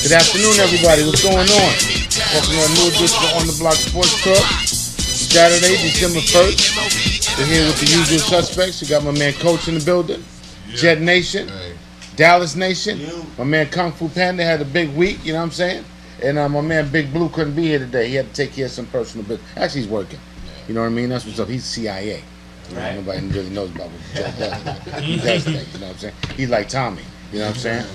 Good afternoon, everybody. What's going on? Welcome to a new edition of On the Block Sports Talk. Saturday, December 1st. We're here with the usual suspects. You got my man Coach in the building, Jet Nation, Dallas Nation. My man Kung Fu Panda had a big week, you know what I'm saying? And my man Big Blue couldn't be here today. He had to take care of some personal business. Actually, he's working. You know what I mean? That's what's up. He's CIA. Right. Nobody really knows about what Jet does. He does things, you know what I'm saying? He's like Tommy, you know what I'm saying?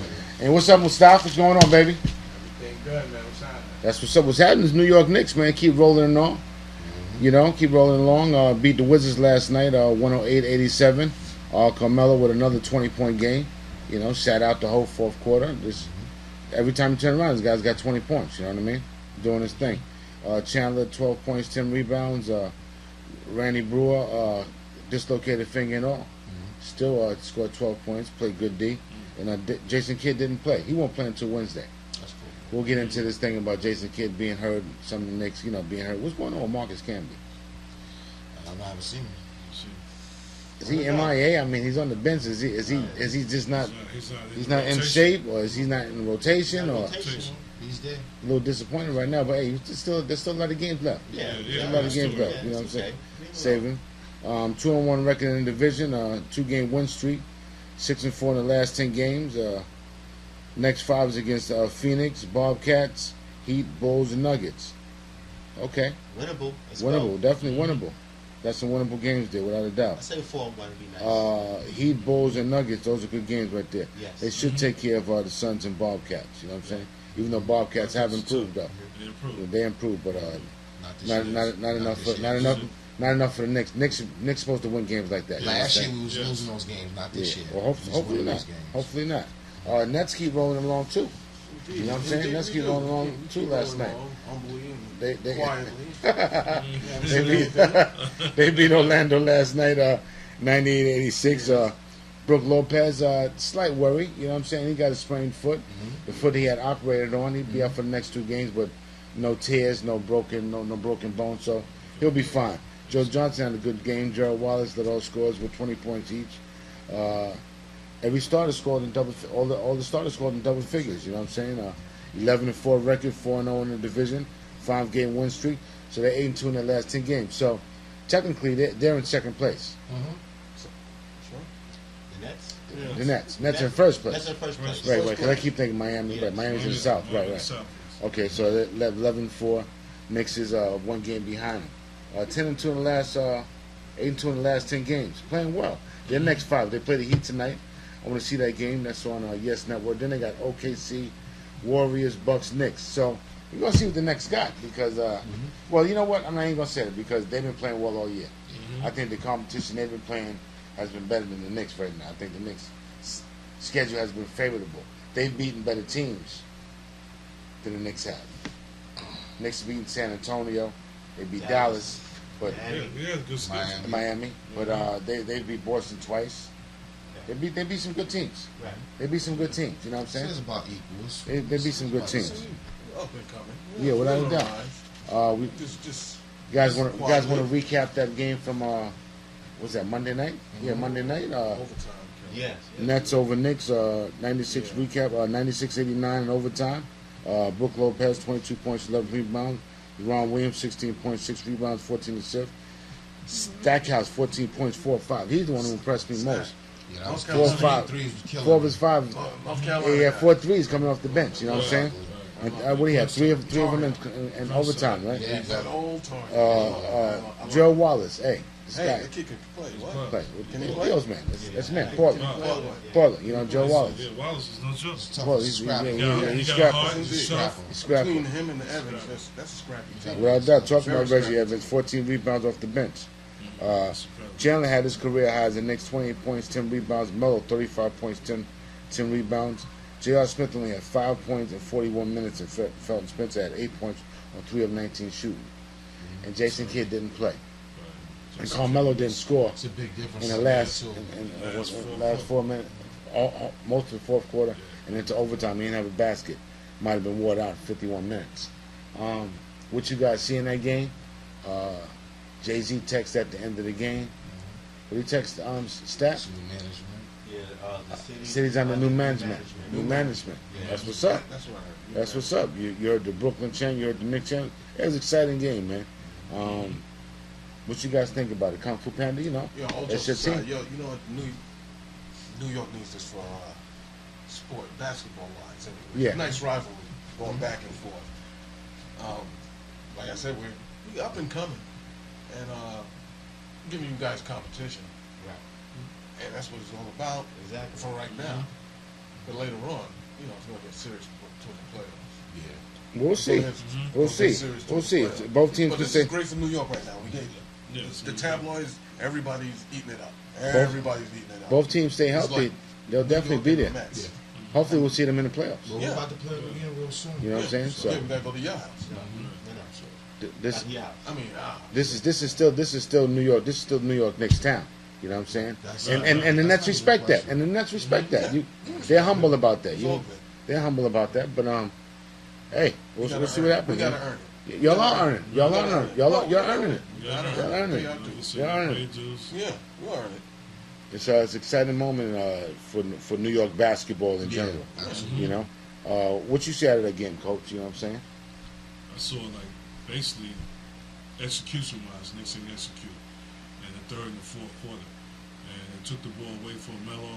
And what's up, Mustafa? What's going on, baby? Everything good, man. What's happening? That's what's up. What's happening is New York Knicks, man. Keep rolling along. You know, keep rolling along. Beat the Wizards last night, 108-87. Carmelo with another 20-point game. You know, sat out the whole fourth quarter. Just every time you turn around, this guy's got 20 points. You know what I mean? Doing his thing. Chandler, 12 points, 10 rebounds. Randy Brewer, dislocated finger and all. Still scored 12 points. Played good D. And Jason Kidd didn't play. He won't play until Wednesday. That's cool. We'll get into this thing about Jason Kidd being hurt, some of the Knicks, you know, being hurt. What's going on with Marcus Camby? I haven't seen him. Is he MIA? I mean, he's on the bench. Is he just not? He's not in shape, or is he not in rotation, or? He's there. A little disappointed right now, but hey, there's still a lot of games left. Yeah, a lot of games left. You know what I'm saying? Saving. 2-1 record in the division. 2-game win streak. 6-4 in the last 10 games. Next 5 is against Phoenix, Bobcats, Heat, Bulls, and Nuggets. Okay. Winnable. Winnable. Definitely winnable. That's some winnable games there, without a doubt. I say 4-1 would be nice. Heat, Bulls, and Nuggets, those are good games right there. Yes. They should take care of the Suns and Bobcats. You know what I'm saying? Even though Bobcats have improved, though. They improved, but not enough for the Knicks. Knicks supposed to win games like that. Last year we was losing those games, not this year. Well, hopefully not. Hopefully not. Nets keep rolling along too. You know what I'm saying? Nets keep rolling along too last night. They beat Orlando last night, 98-86. Brook Lopez, slight worry. You know what I'm saying? He got a sprained foot. The foot he had operated on. He'd be out for the next 2 games, but no tears, no broken bones. So he'll be fine. Joe Johnson had a good game. Gerald Wallace led all scores with 20 points each. Every starter scored in double. All the starters scored in double figures. You know what I'm saying? 11-4 record, 4-0 in the division, 5-game win streak. So they're 8-2 in their last 10 games. So technically, they're in second place. The Nets. Yeah. The Nets in first place. That's in first place. Right. Because I keep thinking Miami. Yeah. Right, Miami's in the south. Right. Okay, so they're 11-4. Knicks is 1 game behind them. 10-2 in the last, 8-2 in the last 10 games. Playing well. Their next 5. They play the Heat tonight. I want to see that game. That's on Yes Network. Then they got OKC, Warriors, Bucks, Knicks. So we're gonna see what the Knicks got because, well, you know what? I'm not even gonna say it because they've been playing well all year. I think the competition they've been playing has been better than the Knicks right now. I think the Knicks' schedule has been favorable. They've beaten better teams than the Knicks have. Knicks beaten San Antonio. They beat Dallas, but Miami. But they beat Boston twice. They beat some good teams. Right. They beat some good teams. You know what I'm saying? It's about equals. They beat some good teams. Up and coming. Yeah, without a doubt. You guys want to recap that game from was that Monday night? Yeah, Monday night. Overtime. Yes. Nets over Knicks. 96 recap. 96-89 in overtime. Brook Lopez 22 points, 11 rebounds. Ron Williams 16 points, 6 rebounds, 14 assists. Stackhouse 14 points, 4-5. He's the one who impressed me most. Yeah, 4 of his 5. He had 4 threes coming off the bench. You know what I'm saying? And what do you have? 3 of them in overtime, right? Yeah, Joe Wallace. Hey, this Hey, guy. the kid can play. What? Play. Can he With play? Bills, man. That's man. Portland. You know, Joe Wallace. Yeah, Wallace is no joke. Well, he's He scrapping. got hard, He's sharp. scrapping. Between him and the Evans, that's a scrappy team. Without doubt, talking about Very Reggie Evans, 14 rebounds off the bench. Chandler had his career highs the Knicks, 28 points, 10 rebounds. Melo, 35 points, 10 rebounds. J.R. Smith only had 5 points in 41 minutes, and Felton Spencer had 8 points on 3 of 19 shooting. And Jason Kidd didn't play. And Carmelo didn't score It's a big difference. in the last 4 minutes, most of the fourth quarter, and into overtime. He didn't have a basket. Might have been wore out in 51 minutes. What you guys see in that game? Jay-Z texted at the end of the game. What he text? Stat? Management. The city's under new management. New management. Yeah. That's what's up. That's what I heard. That's what's up. You heard the Brooklyn champ. You heard the Knicks champ. It was an exciting game, man. What you guys think about it? Kung Fu Panda, you know. Yo, all That's jokes your aside, team. yo, you know what? New York needs this for sport, basketball-wise. Anyway. Yeah. Nice rivalry going back and forth. Like I said, we up and coming, and giving you guys competition. Right. And that's what it's all about. Exactly. For right now. But later on, you know, it's going to get serious toward the playoffs. Yeah. We'll see. We'll see. We'll see. Both teams But can this say. is great for New York right now. We get Yes, the tabloids. Everybody's eating it up. Everybody's eating it up. Both teams stay It's healthy. like They'll New definitely York be and the there. Mets. Hopefully, we'll see them in the playoffs. Well, Yeah. we're about to play them again real soon. You know what I'm saying? Yeah, So we gotta go to your house. this I mean, this is still New York. This is still New York Knicks town. You know what I'm saying? That's And right. and the That's Nets not even respect a that. question. And the Nets respect that. They're humble about that. it's all good. They're humble about that. But hey, we'll We gotta see what earn it. happens. We gotta man. earn it. Y'all are earning. Y'all are earning. Y'all are You're earning it. You gotta Y'all earn earning it. it. You have to. Y'all earning it. Wages. Yeah, you earn it. It's an exciting moment for New York basketball in general. Absolutely. You know, what you see out of that game, Coach? You know what I'm saying? I saw like basically execution-wise, Knicks didn't execute in the third and the fourth quarter, and they took the ball away from Melo.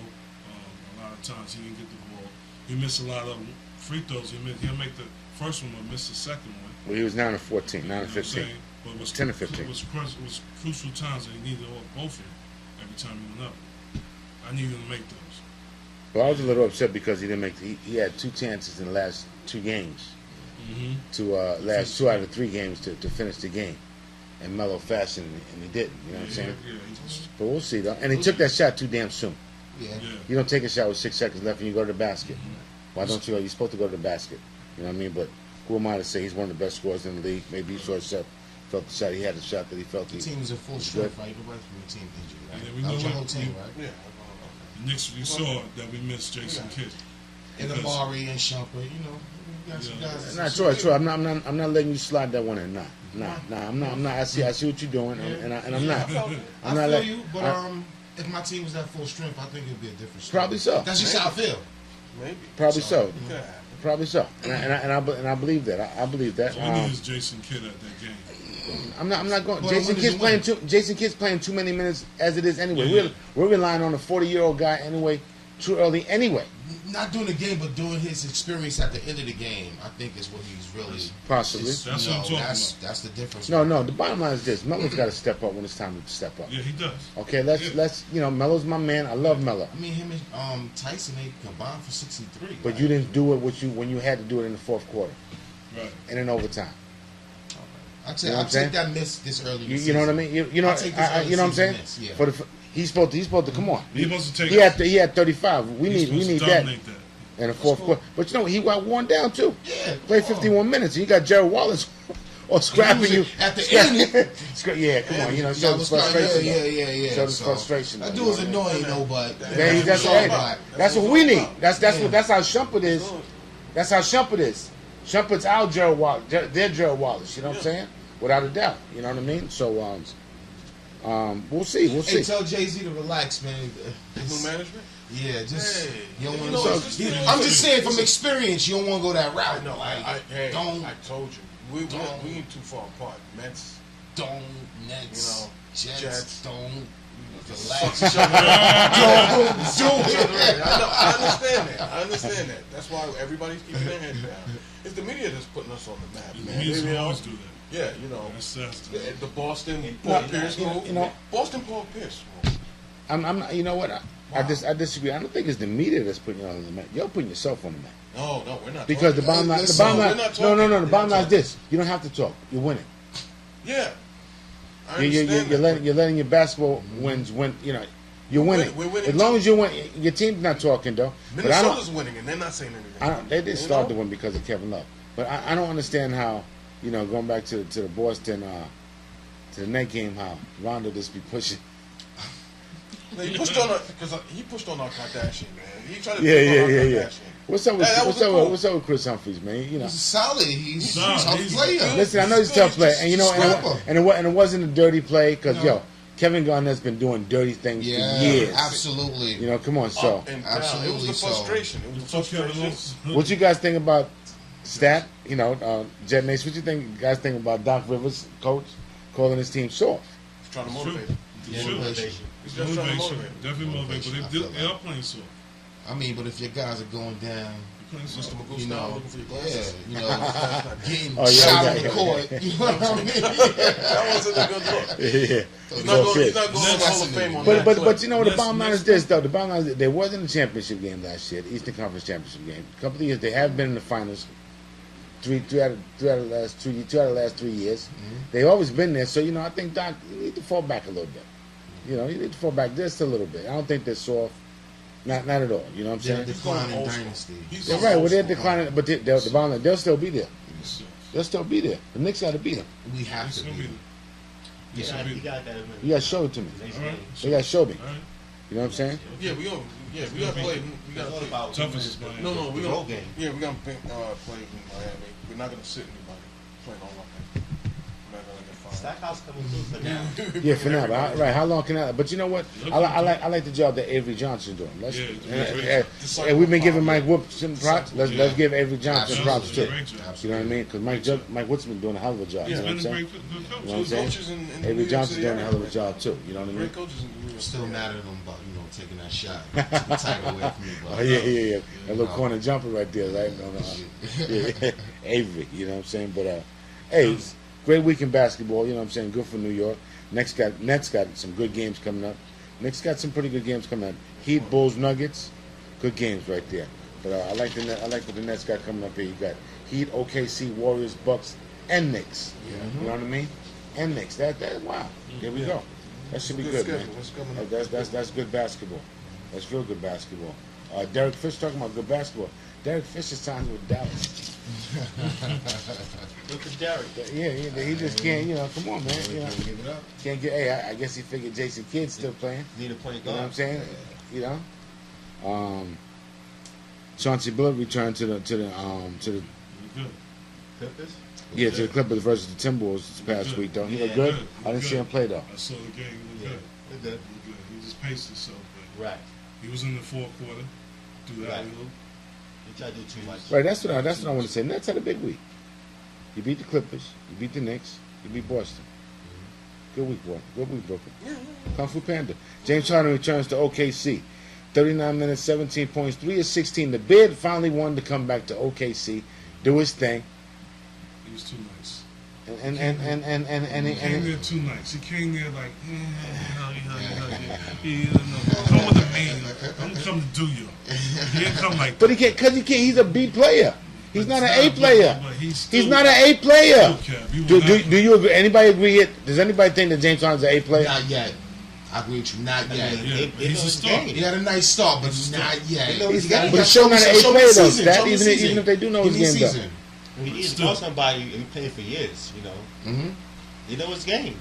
A lot of times he didn't get the ball. He missed a lot of free throws. He'll make the first one, but miss the second one. Well, he was 9 of 14, 9 You know of what I'm 15. saying? But it was 10 to 15. It was crucial times that he needed both of them every time he went up. I needed him to make those. Well, I was a little upset because he didn't make. He had 2 chances in the last 2 games Mm-hmm. to last 2 out of 3 games to finish the game in mellow fashion, and he didn't. You know what I'm saying? Yeah, he just, But we'll see though. And he took that shot too damn soon. Yeah. yeah. You don't take a shot with 6 seconds left and you go to the basket. Why don't you? You're supposed to go to the basket. You know what I mean? But who am I to say he's one of the best scorers in the league? Maybe he saw his shot, felt the shot. He had the shot that he felt. The He, team was in full It's strength, good. right? Nobody from the team injured, right? Yeah, we That know was your what- whole team, right? Yeah. The Knicks, we saw that we missed Jason Kidd. And Because- Amari and Shumpert, you know, we got some Yeah. guys. Nah, Troy, I'm not letting you slide that one in. Nah, I'm not. I see what you're doing, and I'm not. I I'm not feel letting. you, but if my team was at full strength, I think it'd be a different story. Probably so. That's just how I feel. Maybe. Probably so. It could happen. Probably so. And I believe that. I believe that. So we needed Jason Kidd at that game. I'm not going. Well, Jason when Kidd's is playing it too. Jason Kidd's playing too many minutes as it is anyway. Yeah. We're relying on a 40-year-old guy anyway. Too early anyway. Not doing the game, but doing his experience at the end of the game, I think is what he's really. Possibly. is, That's you what I'm know, talking that's, about. That's the difference. No. The bottom line is this: Melo's got to step up when it's time to step up. Yeah, he does. Okay, let's Melo's my man. I love Melo. I mean, him and Tyson, they combined for 63. But right? you didn't do it when you had to do it in the fourth quarter Right. and in overtime. I'll You know what I'm take saying? that miss this early. in the You know what I season. mean? You know, I'll take this early you know what I'm saying? season miss, yeah. For the he's supposed to come on. He's supposed to take. He had 35. We he's need supposed to that dominate that. in the fourth quarter. But you know he got worn down too. Yeah, Played come on. 51 minutes. You got Gerald Wallace or scrapping you at the end. Yeah, come on. You know, show Yeah, his frustration. yeah. Show his frustration. That dude was annoying though, but That's what we need. That's how Shumpert is. That's how Shumpert is. Shumpert's our Gerald Wallace. Their Gerald Wallace. You know what I'm saying? Without a doubt. You know what I mean? So we'll see. Hey, tell Jay-Z to relax, man. New management? Yeah, just Hey, you don't you want know, to. it's just- I'm just saying from experience, you don't want to go that route. No, Like, I don't told you. We ain't too far apart. Mets, Nets, You know, Jets, Jets. don't suck relax. each other up. Don't do it. I understand that. That's why everybody's keeping their head down. It's the media that's putting us on the map, The man. media You know? always do that. Yeah, you know. That's The Boston Paul Pierce move. you know- Boston Paul Pierce move. I'm not. You know what? I disagree. I don't think it's the media that's putting you on the map. You're putting yourself on the map. No, we're not. Because the talking bottom line, Listen, we're not no. talking. The We're bottom line is not this: you don't have to talk. You're winning. Yeah. I understand You're letting your basketball wins win. You know, you're winning. We're winning As long as you win, your team's not talking though. But I Minnesota's don't. winning, and they're not saying anything. They did You start know? to win because of Kevin Love. But I don't understand how, going back to the Boston, to the Net game, how Rondo just be pushing. He pushed on because he pushed on our Kardashian, man. He tried to Yeah. push on our Kardashian. What's up with That was cool. what's up with Chris Humphries, man? You know. He's solid. He's a Nah, tough he's player. good. Listen, I know he's a tough player, and Scrapper. and it wasn't a dirty play because No. Kevin Garnett's been doing dirty things Yeah, for years. absolutely. You know, come on. So, Up and down. Absolutely It was the so. frustration. It was the Took Kevin frustration. off. what you guys think about Stat? You know, Jet Mace. What you guys think about Doc Rivers, coach, calling his team soft? He's trying to It's motivate true. him. It's Yeah, true. motivation. He's just trying to Motivation. motivate him. Definitely motivation. Motivation, But I they, feel they are that. playing soft. I mean, but if your guys are going down, They're playing Mr. soft. Magoo you style, know, looking for your yeah, glasses. you know, getting Oh, yeah, shot yeah, on the yeah. court. You know what I mean? That wasn't a good look. Yeah. He's not going to the Hall of Fame on that. But you know what the Next- bottom line is next this though. The bottom line is there wasn't a championship game last year, the Eastern Conference Championship game. A couple of years they have been in the finals. Two out of the last 3 years. They've always been there. So you know, I think Doc, you need to fall back a little bit. You know, you need to fall back just a little bit. I don't think they're soft. Not at all. You know what I'm They're saying? declining old school. dynasty. He's They're going right. old Well, they're school. declining, but the bottom line, they'll still be there. It's soft. They'll still be there. The Knicks got to beat them. We have It's to gonna be. be. It's gonna You be. got that. You got to show it to me. All right. You got to show me. All right. You know what I'm saying? Yeah, we gotta play. We gotta It's all play. about Toughest is Miami. No, we the gonna road game. Yeah, we gonna play in Miami. We're not gonna sit anybody playing all our game. We're not gonna get fined. Stackhouse coming through for now. Yeah, for now. But right. How long can I? But you know what? I like the job that Avery Johnson's doing. Let's, Yeah, and we've been giving Mike Woods some props. Let's give Avery Johnson Absolutely. props too. Great job. You know what I mean? Because Mike Woods been doing a hell of a job. Yeah, You know He's what I'm been a saying? great good coach. You know what I'm saying? Coaches in New Avery York Johnson's City doing a hell of a area. job too. You know what I mean? Great coaches in New York Still City mad area. at them about taking that shot, took the title away from me. But Oh yeah. That little corner jumper right there, right? Yeah. Avery. You know what I'm saying? But hey, it's great week in basketball. You know what I'm saying? Good for New York. Nets got some good games coming up. Knicks got some pretty good games coming up. Heat, Bulls, Nuggets, good games right there. But I like what the Nets got coming up here. You got Heat, OKC, Warriors, Bucks, and Knicks. You know what I mean? And Knicks. That wow. Here we go. That should be good, man. schedule. What's coming up? That's good basketball. That's real good basketball. Derek Fish talking about good basketball. Derek Fish is signed with Dallas. Look at Derek. Yeah, he just can't. You know, come on, man. You know, give it up. can't get. Hey, I guess he figured Jason Kidd's still playing. Need a point You know what I'm guard. saying? You know. Chauncey Billups returned to the Good. Clippers. to the Clippers versus the Timberwolves this past Good. week though. He Yeah, looked good. good. I didn't see him play though. I saw the game. He Yeah. looked They're good. good. He looked good. He just paced himself. But Right. he was in the fourth quarter. Do that Right. a little. You try to do too much. Right, that's what I want to say. Nets had a big week. You beat the Clippers. You beat the Knicks. You beat Boston. Good week, boy. Good week, Brooklyn. Kung Fu Panda. James Harden returns to OKC. 39 minutes, 17 points, 3 of 16. The bid finally wanted to come back to OKC, do his thing, He was too nice. and He came there too nice. He came there like, come with a man. I'm come to do you. He didn't come like But he can't, because he can't. He's a B player. He's not an A player. But he's He's not an A player. Do Do you agree? Anybody agree? Does anybody think that James Harden's an A player? Not yet. I agree with you. Not yet. Yeah, he's a star. He had a nice start, but not yet. know he's But he's still not an A show me player though. season, Stat, show me even season. if they do know Give his me game though. season. He didn't Still. know somebody and playing for years. You know. Mm-hmm. You know his game.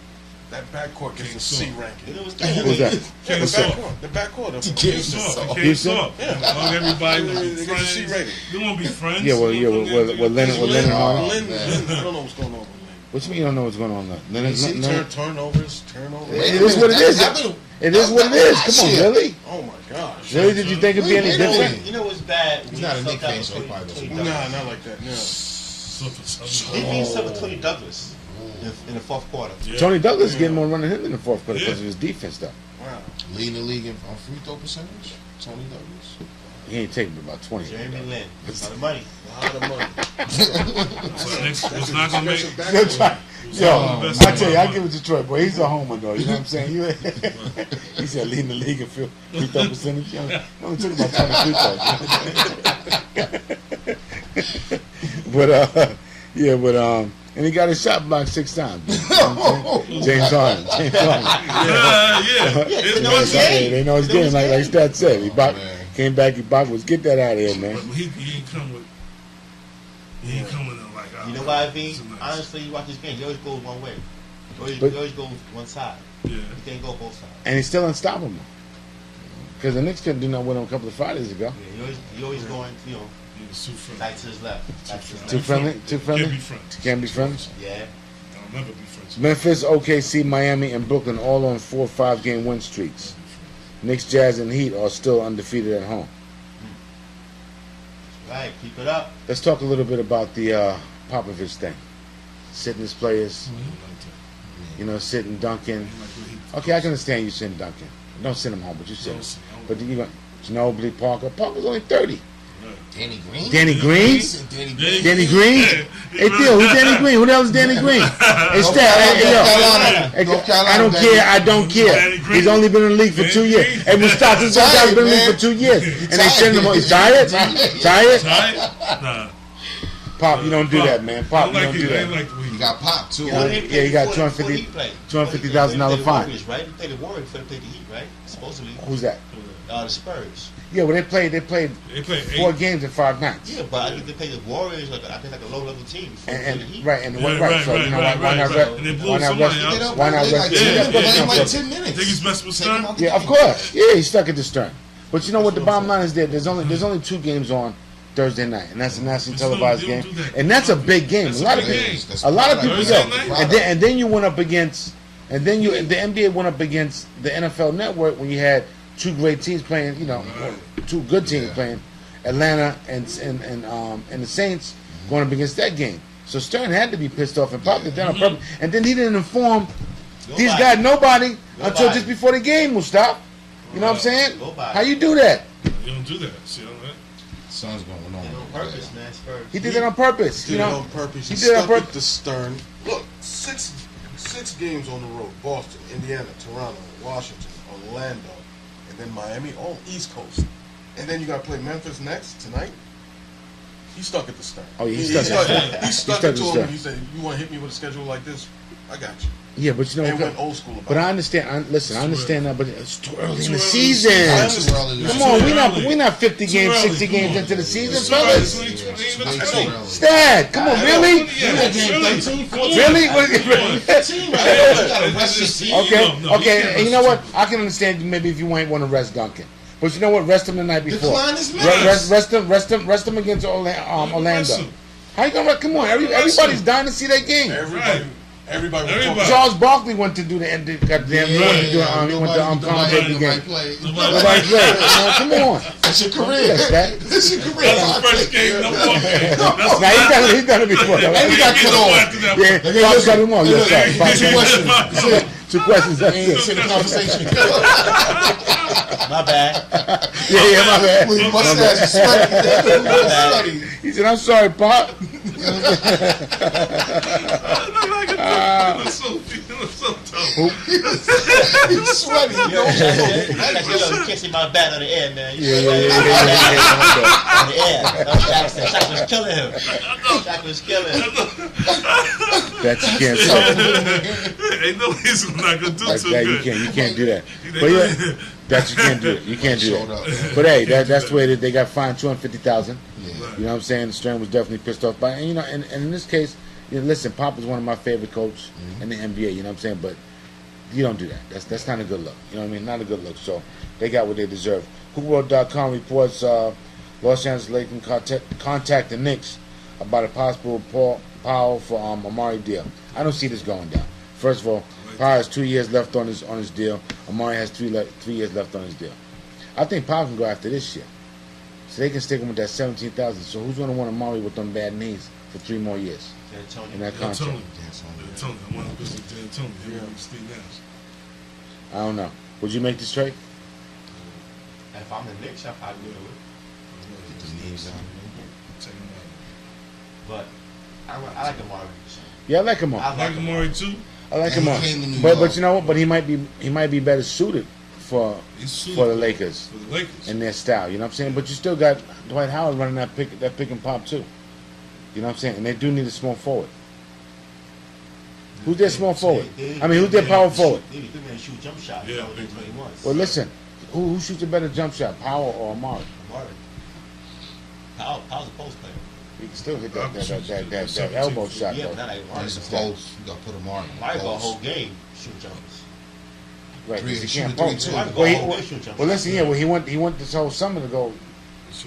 That backcourt gets King a C Saul. ranking. You know his Who's game. that? Yeah, the King Saul. backcourt. The backcourt. of King Houston. Saul. He can't Houston? stop. Everybody was They get a C friends. rating. They want to be friends. Yeah, well, They yeah, wanna with be- Leonard Harden. Lynn, man. I don't know what's going on with Lynn. What you mean you don't know what's going on now? Turnovers. It is what it is. It is what it is. Come on, really? Oh my gosh. Really? Did you think it'd be any different? You know what's bad? He's not a Knicks fan, so he probably doesn't know. Nah, not like that. No. He beat himself with Tony Douglas in the fourth quarter. Yeah. Tony Douglas is getting more running him in the fourth quarter because Yeah. of his defense, though. Wow. Leading the league on free throw percentage. Tony Douglas. He ain't taking about 20. Jeremy Lin. That's the money. A lot of money. So Knicks was not gonna make. Special backcourt. Yo, best I tell you, of I my give it to Detroit, boy. He's a homer, though. You know what I'm saying? He said leading the league in free throw percentage. You know, only took about 20 free throws. But and he got his shot blocked 6 times. You know what I'm saying? James Harden. Yeah. they know his game. They know his game, like Stat said. He man. came back, he blocked was get that out of here, man. But he ain't come with. He ain't coming in like. You know why, V? this is nice. Honestly, you watch this game, he always goes one way. He But- always goes one side. Yeah. He can't go both sides. And he's still unstoppable. Because the Knicks couldn't do nothing with him a couple of Fridays ago. Yeah, he always going, He was too friendly. back to his left. Back to his Too left. friendly? Too friendly? Can't be friends. Can't be friends? Yeah. I'll never be friends. Memphis, OKC, Miami, and Brooklyn all on 4 or 5 game win streaks. Knicks, Jazz, and Heat are still undefeated at home. Right, keep it up. Let's talk a little bit about the Popovich thing. Sitting his players, you know, sitting Duncan. Okay, I can understand you sitting Duncan. Don't send him home, but you send him. But you got Ginobili, Parker. Parker's only 30. Danny Green. Danny Green? Danny Green. Danny Green? Hey, Theo, who's Danny Green? Who the hell is Danny Green? Hey, Stat, hey, yo. I don't care. I don't care. He's only been in the league for 2 years. Hey, Mustafa, this guy's been in the league for 2 years. And they send him on. He's tired? Tired? Nah. Pop, you don't do that, man. Pop, you don't do that. You got Pop, too. Yeah, he got $250,000 fine. Warriors, right? They played the Warriors before they played the Heat, right? Supposedly. Who's that? The Spurs. Yeah, well, they played 4 games in 5 nights. Yeah, but I think they played the Warriors like I think like a low level team. And Heat. right, and right. So you know why not And they blew somebody out. Why not rest? Like 10 minutes. Think he's messing with Stern? Yeah, of course. Yeah, he's stuck at the Stern. But you know what? The bottom line is that there's only 2 games on Thursday night, and that's a nationally televised game, and that's a big game. A lot of people go, and then you went up against, the NBA went up against the NFL Network when you had 2 great teams playing, you know, 2 good teams playing, Atlanta and the Saints going up against that game. So Stern had to be pissed off and probably done on purpose, and then he didn't inform these guys nobody until just before the game will stop. You know what I'm saying? How you do that? You don't do that. See, all right? Son's going on. On purpose, man. Spurs. He did it on purpose. He did it on purpose. He did it on purpose. The Stern. Look, six games on the road: Boston, Indiana, Toronto, Washington, Orlando, and then Miami. All East Coast. And then you got to play Memphis next tonight. He's stuck at the Stern. Oh, yeah, He stuck it to him. He said, "You want to hit me with a schedule like this? I got you." Yeah, but you know, and went old school about but I understand. I understand that, but it's too early in the season. Come on, we're not 50 games, 60 games into the season, fellas. Stat, come on, really? Really? Okay. And you know what? I can understand maybe if you ain't want to rest Duncan. But you know what? Rest him the night before. Rest him against Orlando. How you gonna? Come on, everybody's dying to see that game. Everybody. Charles Barkley went to do the end. He went to commentate the game. Nobody played. Come on. That's your career. That's your career. That's the first game, no more game. Now he's done it before. And he got cut off. Yeah, Bob cut him off. Yes, sir. 2 questions. That's It's in the conversation. My bad. Yeah, my bad. With his mustache, sweaty. He said, "I'm sorry, Pop." That's so tough. He's sweaty. You can't see my bat on the air, man. Yeah. On the air. Shaq was killing him. That you can't say. Ain't no he's not gonna do Like too that, good. you can't do that. But yeah, that you can't do it. You can't do that. But hey, that's the way that they got fined $250,000. Yeah. You know what I'm saying? The Stern was definitely pissed off by it. And you know, and in this case, you know, listen, Pop is one of my favorite coaches in the NBA. You know what I'm saying? But you don't do that. That's not a good look. You know what I mean? Not a good look. So they got what they deserve. HoopWorld.com reports Los Angeles Lakers contact the Knicks about a possible Powell for Amari deal. I don't see this going down. First of all, Powell has 2 years left on his deal. Amari has 3 years left on his deal. I think Powell can go after this year. So they can stick him with that $17,000. So who's going to want Amari with them bad knees for 3 more years in that contract? Tony. I want to visit D'Antoni. Steve Nash. I don't know. Would you make this trade? If I'm the Knicks, I probably would. Get the knees on. Take him out. But I like Amari. Yeah, I like him I on. Like Amari too. I like him And on. he came to New But York. you know what? But he might be better suited for the Lakers For the Lakers. and their style. You know what I'm saying? But you still got Dwight Howard running that pick and pop too. You know what I'm saying? And they do need a small forward. Who's their small forward? I mean, who's their power forward? They can shoot jump shot. Yeah. Well, listen. Who shoots a better jump shot, Powell or Amari? Amari. Powell's a post player. He can still hit that elbow shot Yeah, though. but not like Amari. That's close. You got to put him on. Amari go a whole game shoot jumpers. Right, Three, 'cause he shoot can't a three, post. too. Amari go Well, a he- whole game shoot jumpers. Well, listen, yeah. Well, he went this whole summer to go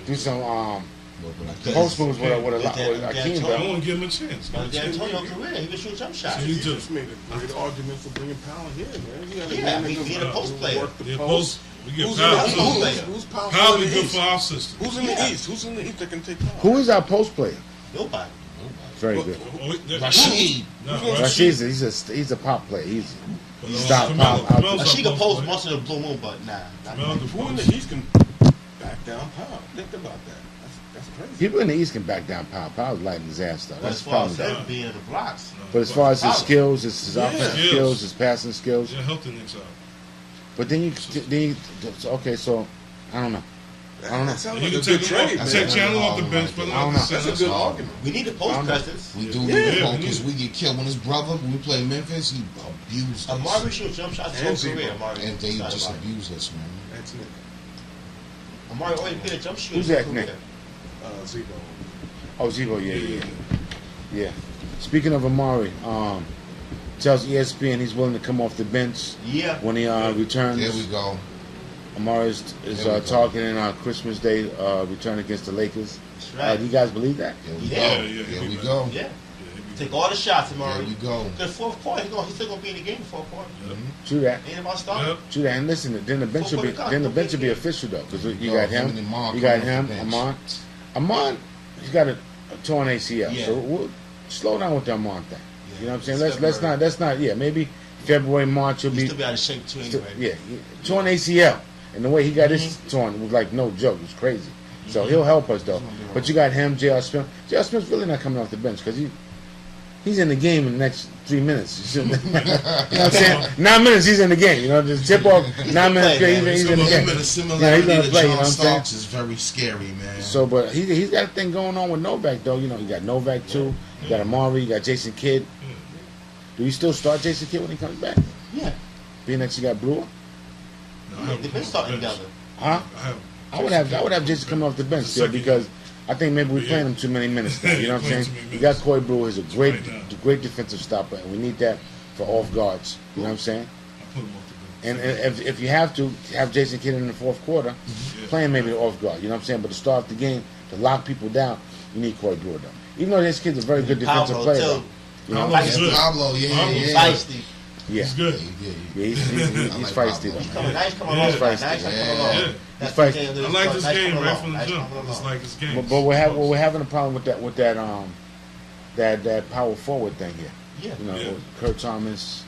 do some Post moves with a lot with I Akeem. want to give him a chance. D'Antonio career, he can shoot jump shots. So You just made a great argument for bringing Powell here, man. You gotta Yeah, get he niggas need a post player. work the Yeah, post. we get Who's Powell. in the Powell. East? Who's Powell Powell in be the good East? for our system. Who's in the Yeah. East? Who's in the East that can take Powell? Who is our post player? Nobody. Very good. Rashid. He's a pop player. Easy. But, Stop Carmelo- Powell. Carmelo's our She can post post player. once in a blue moon, but nah. Carmelo the Who in post. the East can back down Powell? Think about that. That's crazy. People in the East can back down Powell. Powell's lighting his ass though. But That's as the far as problem. him being in the blocks, But as far as his Powell. skills, his offensive skills. skills, his passing skills. Yeah, help the Knicks out. But then you okay, so I don't know. I don't know. That sounds You like can a good take trade, man. take Chandler off the bench, put him I don't off know. the That's a center. good argument. we need the post presence. We do Yeah, need the we post because need we get killed when his brother, when we play Memphis, he abused us. Amari shoots jump shots his And whole Zebo. career. Amari. And they Sorry, just Amari. abuse us, man. That's it. Amari already played a jump shooter. Who's his that, whole Nick? career. Zebo. Oh, Zebo, yeah. Speaking of Amari, tells ESPN he's willing to come off the bench Yeah. when he returns. There we go. Amari is There we go. talking in Christmas Day return against the Lakers. That's right. Do you guys believe that? There we Yeah. go. Yeah, There he we be go. Yeah. Yeah, Take all the shots, There Amari. we go. Because fourth quarter, he's still gonna be in the game. Fourth quarter. True that. Ain't about starting. Yep. True that. And listen, then the bench will be official though, because you got him, and Amon you got coming off him, the bench. Amon, he's got a torn ACL, Yeah. so we'll slow down with the Amon thing. Yeah. You know what I'm saying? It's Let's not. Yeah, maybe February, March will He'll be. still be out of shape too anyway. Yeah, torn ACL, and the way he got his torn was like no joke. It was crazy. So he'll help us though. But you got him, J.R. Smith. J.R. Smith's really not coming off the bench because he's in the game in the next 3 minutes. You know what I'm saying? 9 minutes, he's in the game. You know, just tip off 9 minutes, play, man. he's in the Him game. and the Yeah, similarity he's gonna to play, you know John what I'm saying? Starks is very scary, man. So, but he's got a thing going on with Novak though. You know, you got Novak too. You got Amari. You got Jason Kidd. Do you still start Jason Kidd when he comes back? Yeah. Being that you got Brewer, No, I have They've him been off starting the bench. together. huh? I have I would have Jason coming off the bench The still second because I think maybe we're Yeah. playing him too many minutes now. You know what I'm Playing saying? too many You got minutes. Corey Brewer, who's a Right now. great defensive stopper, and we need that for off guards. You know what I'm saying? I put him off the bench. And if you have to have Jason Kidd in the fourth quarter, Yeah. playing maybe the off guard. You know what I'm saying? But to start the game, to lock people down, you need Corey Brewer though. Even though this kid's a very good defensive Pablo, player, too. though. You know, Pablo's good. Pablo, yeah. Feisty. yeah, He's good. yeah, he's I like feisty Pablo. He's though. coming. Nice coming Yeah. along. He's Nice feisty. coming Yeah. along. Yeah. That's He's feisty. the thing. I like this Nice game coming right along. from the Nice jump. coming It's along. like his game. But we're having a problem with that power forward thing here. Yeah. You know, Yeah. with Kurt Thomas,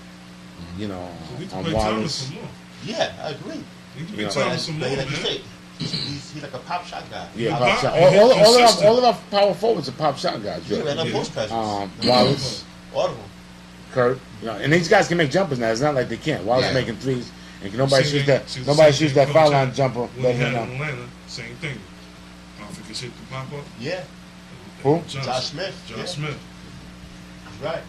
you know, We need to on play Thomas Wallace. some more. Yeah, I agree. We need to You play know. Thomas some more, But like you man. say, he's like a pop shot guy. Yeah, Yeah, pop shot. and consistent. All of our power forwards are pop shot guys. Yeah, Really. and a Yeah. post presence. Wallace, All of them. Kurt, you know, and these guys can make jumpers now. It's not like they can't. Wallace Yeah. making threes, and nobody Same shoots thing- that. same Nobody thing shoots that Coach foul had line jumper. When he Let had him in know. Atlanta, same thing. Confidence hit the pop up. Yeah, Who? Josh Smith. Josh Yeah. Smith. He's right.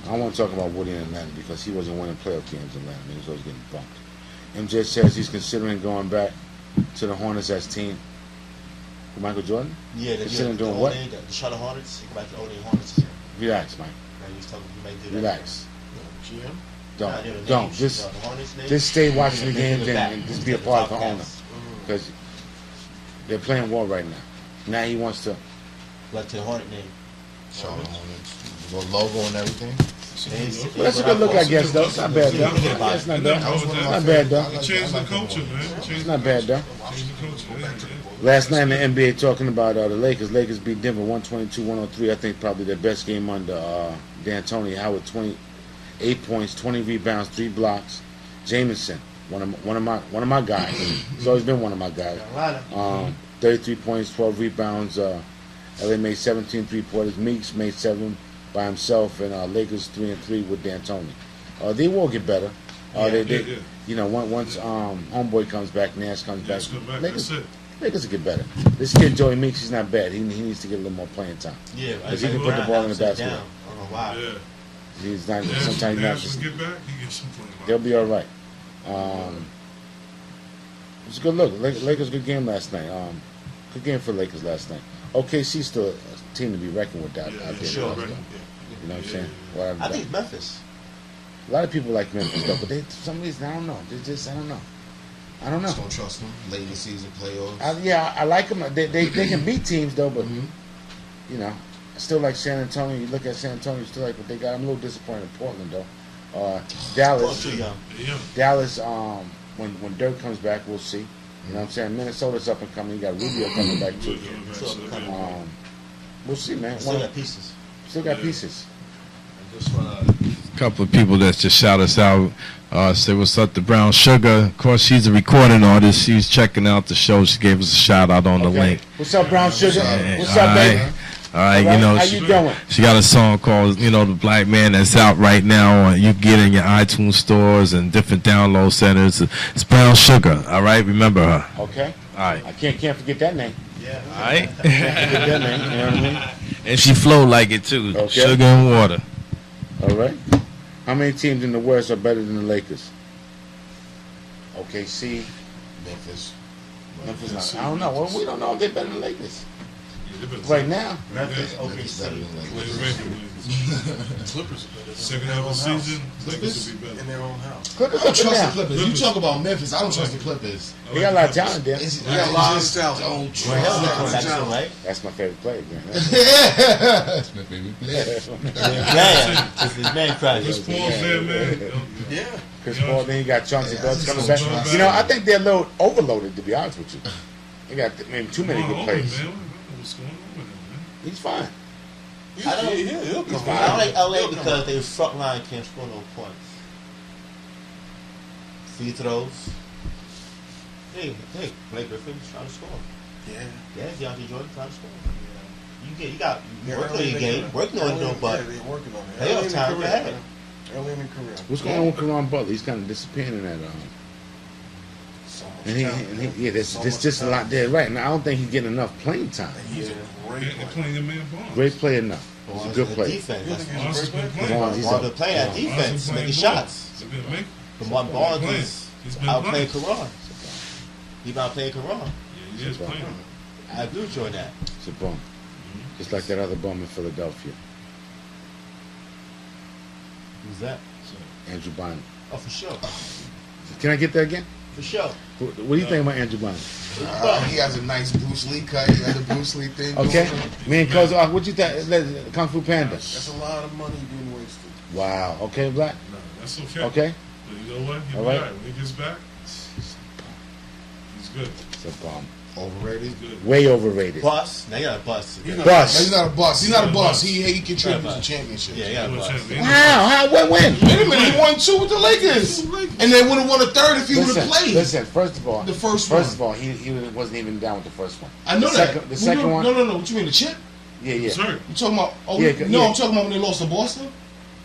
I want to talk about Woody in Atlanta because he wasn't winning playoff games in Atlanta. He was always getting bumped. MJ says he's considering going back to the Hornets as team. For Michael Jordan? Yeah, Considering doing what? The Charlotte Hornets. He go back to the old Hornets. Relax, Mike. Right, he was talking. He might do that. Relax. GM? Don't. Nah, the Don't. names, Just the Hornets names. just stay watching the They games give it back. and just be a Take part of top the owner. guys. Because they're playing well right now. Now he wants to. Like to the Hornet name. Charlotte Hornets. The logo and everything. Well, that's a good look, I guess, though. It's not bad, though. It's not bad. That was one of Not bad, though. It changed the culture, man. It's not bad, though. Changed the culture. Yeah. Last night in the NBA, talking about the Lakers. Lakers beat Denver 122-103. I think probably their best game under D'Antoni. Howard, 28 points, 20 rebounds, 3 blocks. Jamison, one of my guys. He's always been one of my guys. 33 points, 12 rebounds. LA made 17 3-pointers. Meeks made 7 by himself, and Lakers 3-3 with D'Antoni. They will get better. Yeah. You know, once homeboy comes back, Nash comes back. Let's go back. Lakers, That's it. Lakers will get better. This kid Joey Meeks, he's not bad. He needs to get a little more playing time. Yeah, Because he can put the ball in the basket. I don't know why. Yeah. He's not. Nash, Sometimes Nash he's will not. get back. He gets some playing. They'll be all right. It's a good look. Lakers good game last night. Good game for Lakers last night. OKC still a team to be reckoned with out there. sure. though. Right. You know what I'm saying? Without a I doubt. think it's Memphis. A lot of people like Memphis, though, but they, for some reason, I don't know. They just, I don't know. I don't know. Just don't trust them. Late in the season, playoffs. I like them. They can beat teams though, but you know, I still like San Antonio. You look at San Antonio, you still like what they got. I'm a little disappointed in Portland though. Dallas. Too young. Yeah. Dallas. When Dirk comes back, we'll see. You know what I'm saying? Minnesota's up and coming. You got Rubio coming back too. We'll see, man. Still got pieces. Still got pieces. A couple of people that just shout us out. Say what's up to Brown Sugar. Of course, she's a recording artist. She's checking out the show. She gave us a shout out on the link. What's up, Brown Sugar? Yeah, What's up, baby? All right, you know, how you doing? she got a song called, The Black Man, that's out right now. You can get it in your iTunes stores and different download centers. It's Brown Sugar. All right, remember her. Okay. All right. I can't forget that name. Yeah. All right. Can't forget that name. You know what I mean? And she flow like it too. Okay. Sugar and water. All right. How many teams in the West are better than the Lakers? OKC. Memphis. Memphis. I don't know. Well, we don't know if they're better than the Lakers Yeah, they're better. right now. Memphis, Memphis better OKC. than Lakers. Wait, wins. Clippers are better. Second half of the season, Lakers will be In better. their own house. Clippers I don't up and trust the down. Clippers. You talk about Memphis. I don't trust the Clippers. They got a lot of talent there. It's, They got a lot of talent. Don't Well, trust hell, them. that's actually right. That's my favorite player, man. That's my favorite player. Man, this is man crash. Chris Paul's there, man. Yeah. Chris Paul, then you got Chauncey Yeah, Billups coming that's back. so You know, I think they're a little overloaded, to be honest with you. They got maybe too many Come good on, players. man. What's going on with him, man? He's fine. I don't- He'll come fine. I don't like LA He'll come because out. they front line can't score no points. Free throws. Hey, Blake Griffin's trying to score. Yeah. Yeah, DeAndre Jordan trying to score. You got Yeah, working on early your in their game, career. working on it, Early- but yeah, they're working on it. playoff Early in their time, career, go ahead. man. Early in their career. What's going on with Caron Butler? He's kind of disappearing in that. So much And talent. yeah, there's just a lot there, right? And I don't think he's getting enough playing time. And he's a great They're player. playing your man Barnes. Great player enough. He's a good player. Defense. You think he's Barnes a has great been player? playing. Barnes, he's Barnes a- been playing at Barnes has defense, been making playing shots. He's been making. But what Barnes playing. is He's been outplaying playing. Karan. He been outplaying Karan. Yeah, he is playing. I agree with you on that. It's a bum. Just like that other bum in Philadelphia, Who's that? Andrew Bynum. Oh, for sure. Can I get that again? For sure. What do you think about Andrew Bynum? He has a nice Bruce Lee cut. He has a Bruce Lee thing. Okay. going on. Me and Kozo, what you think? Kung Fu Panda. That's a lot of money being wasted. Wow. Okay, Black. No, that's okay. Okay. But you know what? He'll All be right. all right. When he gets back, he's good. It's a bum. Overrated. He's good. Way overrated. Bust. Now you got a bust. He's No, Bust. he's not a boss. He's not a boss. Bust. He contributes Right, to bust. championships. Yeah, you got a bust. How? When? Wait a minute, he won 2 with the Lakers, and they would have won a third if he would have played. Listen. First of all, The first of one. all, he wasn't even down with the first one. I know Second- that. the second one- No. What you mean, the chip? Yeah. He's hurt. You talking about? Oh, Yeah, no, yeah. I'm talking about when they lost to Boston.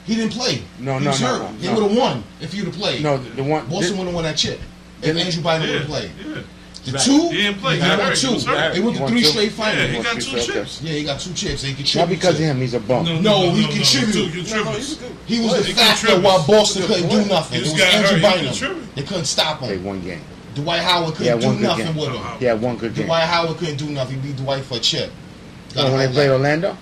He didn't play. No, he no, was no, hurt. no, He no. would have won if he would have played. No, the one. Boston would have won that chip. If Andrew Bynum would Yeah, have played. yeah. The Right. two, He didn't play. He He got won hurt. He 2. was hurt. They went He to won 3 two. straight Yeah, finals. he got Okay. 2 chips. Yeah, he got 2 chips. He Not contributed. because of to it. him. He's a bum. No, he contributed. No, he contributes. was good. He was the He factor contributes. while Boston couldn't do nothing. He It just was got Andrew hurt. He Bynum. contributed. They couldn't stop Played him. one game. Dwight Howard Yeah, couldn't do one good nothing game. with him. He had one good game. Dwight Howard couldn't do nothing. He beat Dwight for a chip. Got When a they highlight. played Orlando,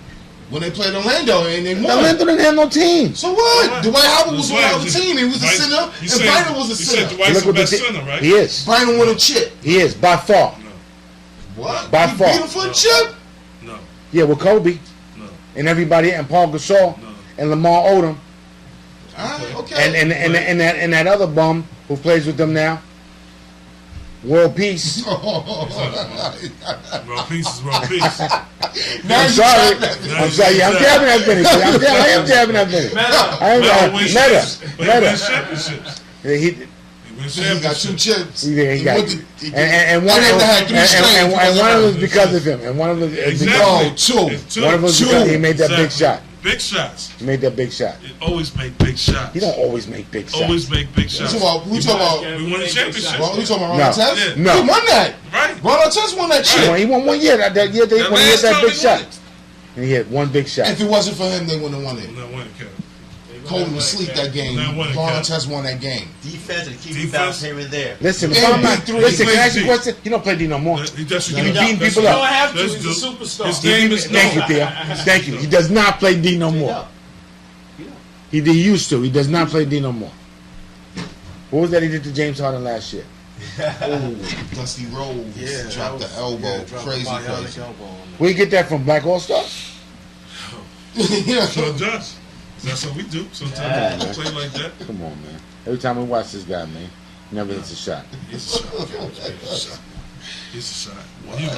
When they played Orlando and they won. Orlando didn't have no team. So what? Dwight Howard was That's on right. the team. He was a Dwight- center, you and said- Bynum was a you said center. Dwight's Look the what the best di- center, right? He is. Bynum won a chip. He is by far. No, What? By he far. beat him for a chip? no, Yeah, with Kobe no, and everybody and Paul Gasol no. and Lamar Odom Alright, okay. and that other bum who plays with them now. World peace. Raw piece is raw piece. Now I'm you sorry. tap that. I'm sorry. Yeah, I'm jabbing that finish. I am jabbing that finish. Melo wins championships. But he Meta. wins championships. He He wins He got 2 championships. chips. he got went to- he- and one had to have 3 straight. and one of them was because of him, and one of them is because No, 2. It's two. one of them was Two. because he made that big Exactly. shot. Big shots. He made that big shot. It always make big shots. He don't always make big shots. Always make big We shots. talking about, We won the championship. we talking about No. Ron Artest? Yeah. No. He won that. Right. Ron Artest won that He chip. won- He won 1 year. That year they That when he hit last that time big they shot, won it. and he hit one big shot. If it wasn't for him, they wouldn't have won it. We'll not win it, Kevin. Kobe was asleep that game. Not winning, Ron Cat. Artest won that game. Defense and keep Defense. rebounds here and there. Listen, And Listen, big three. can I ask you a He question? He don't play D no more. He does He be beating people up. have to. Let's He's do- a superstar. His game is Thank you, known. Theo. Thank you. He does not play D no more. He used to. He does not play D no more. What was that he did to James Harden last year? Dusty Rhodes Yeah, dropped the elbow. Yeah, dropped Crazy, the bionic crazy. elbow on Where you get that from? Black All Stars? Yeah. So it does. That's what we do. Sometimes we play like that. Come on, man. Every time we watch this guy, man, he never hits a shot. It's a shot. It's a shot. It's a shot.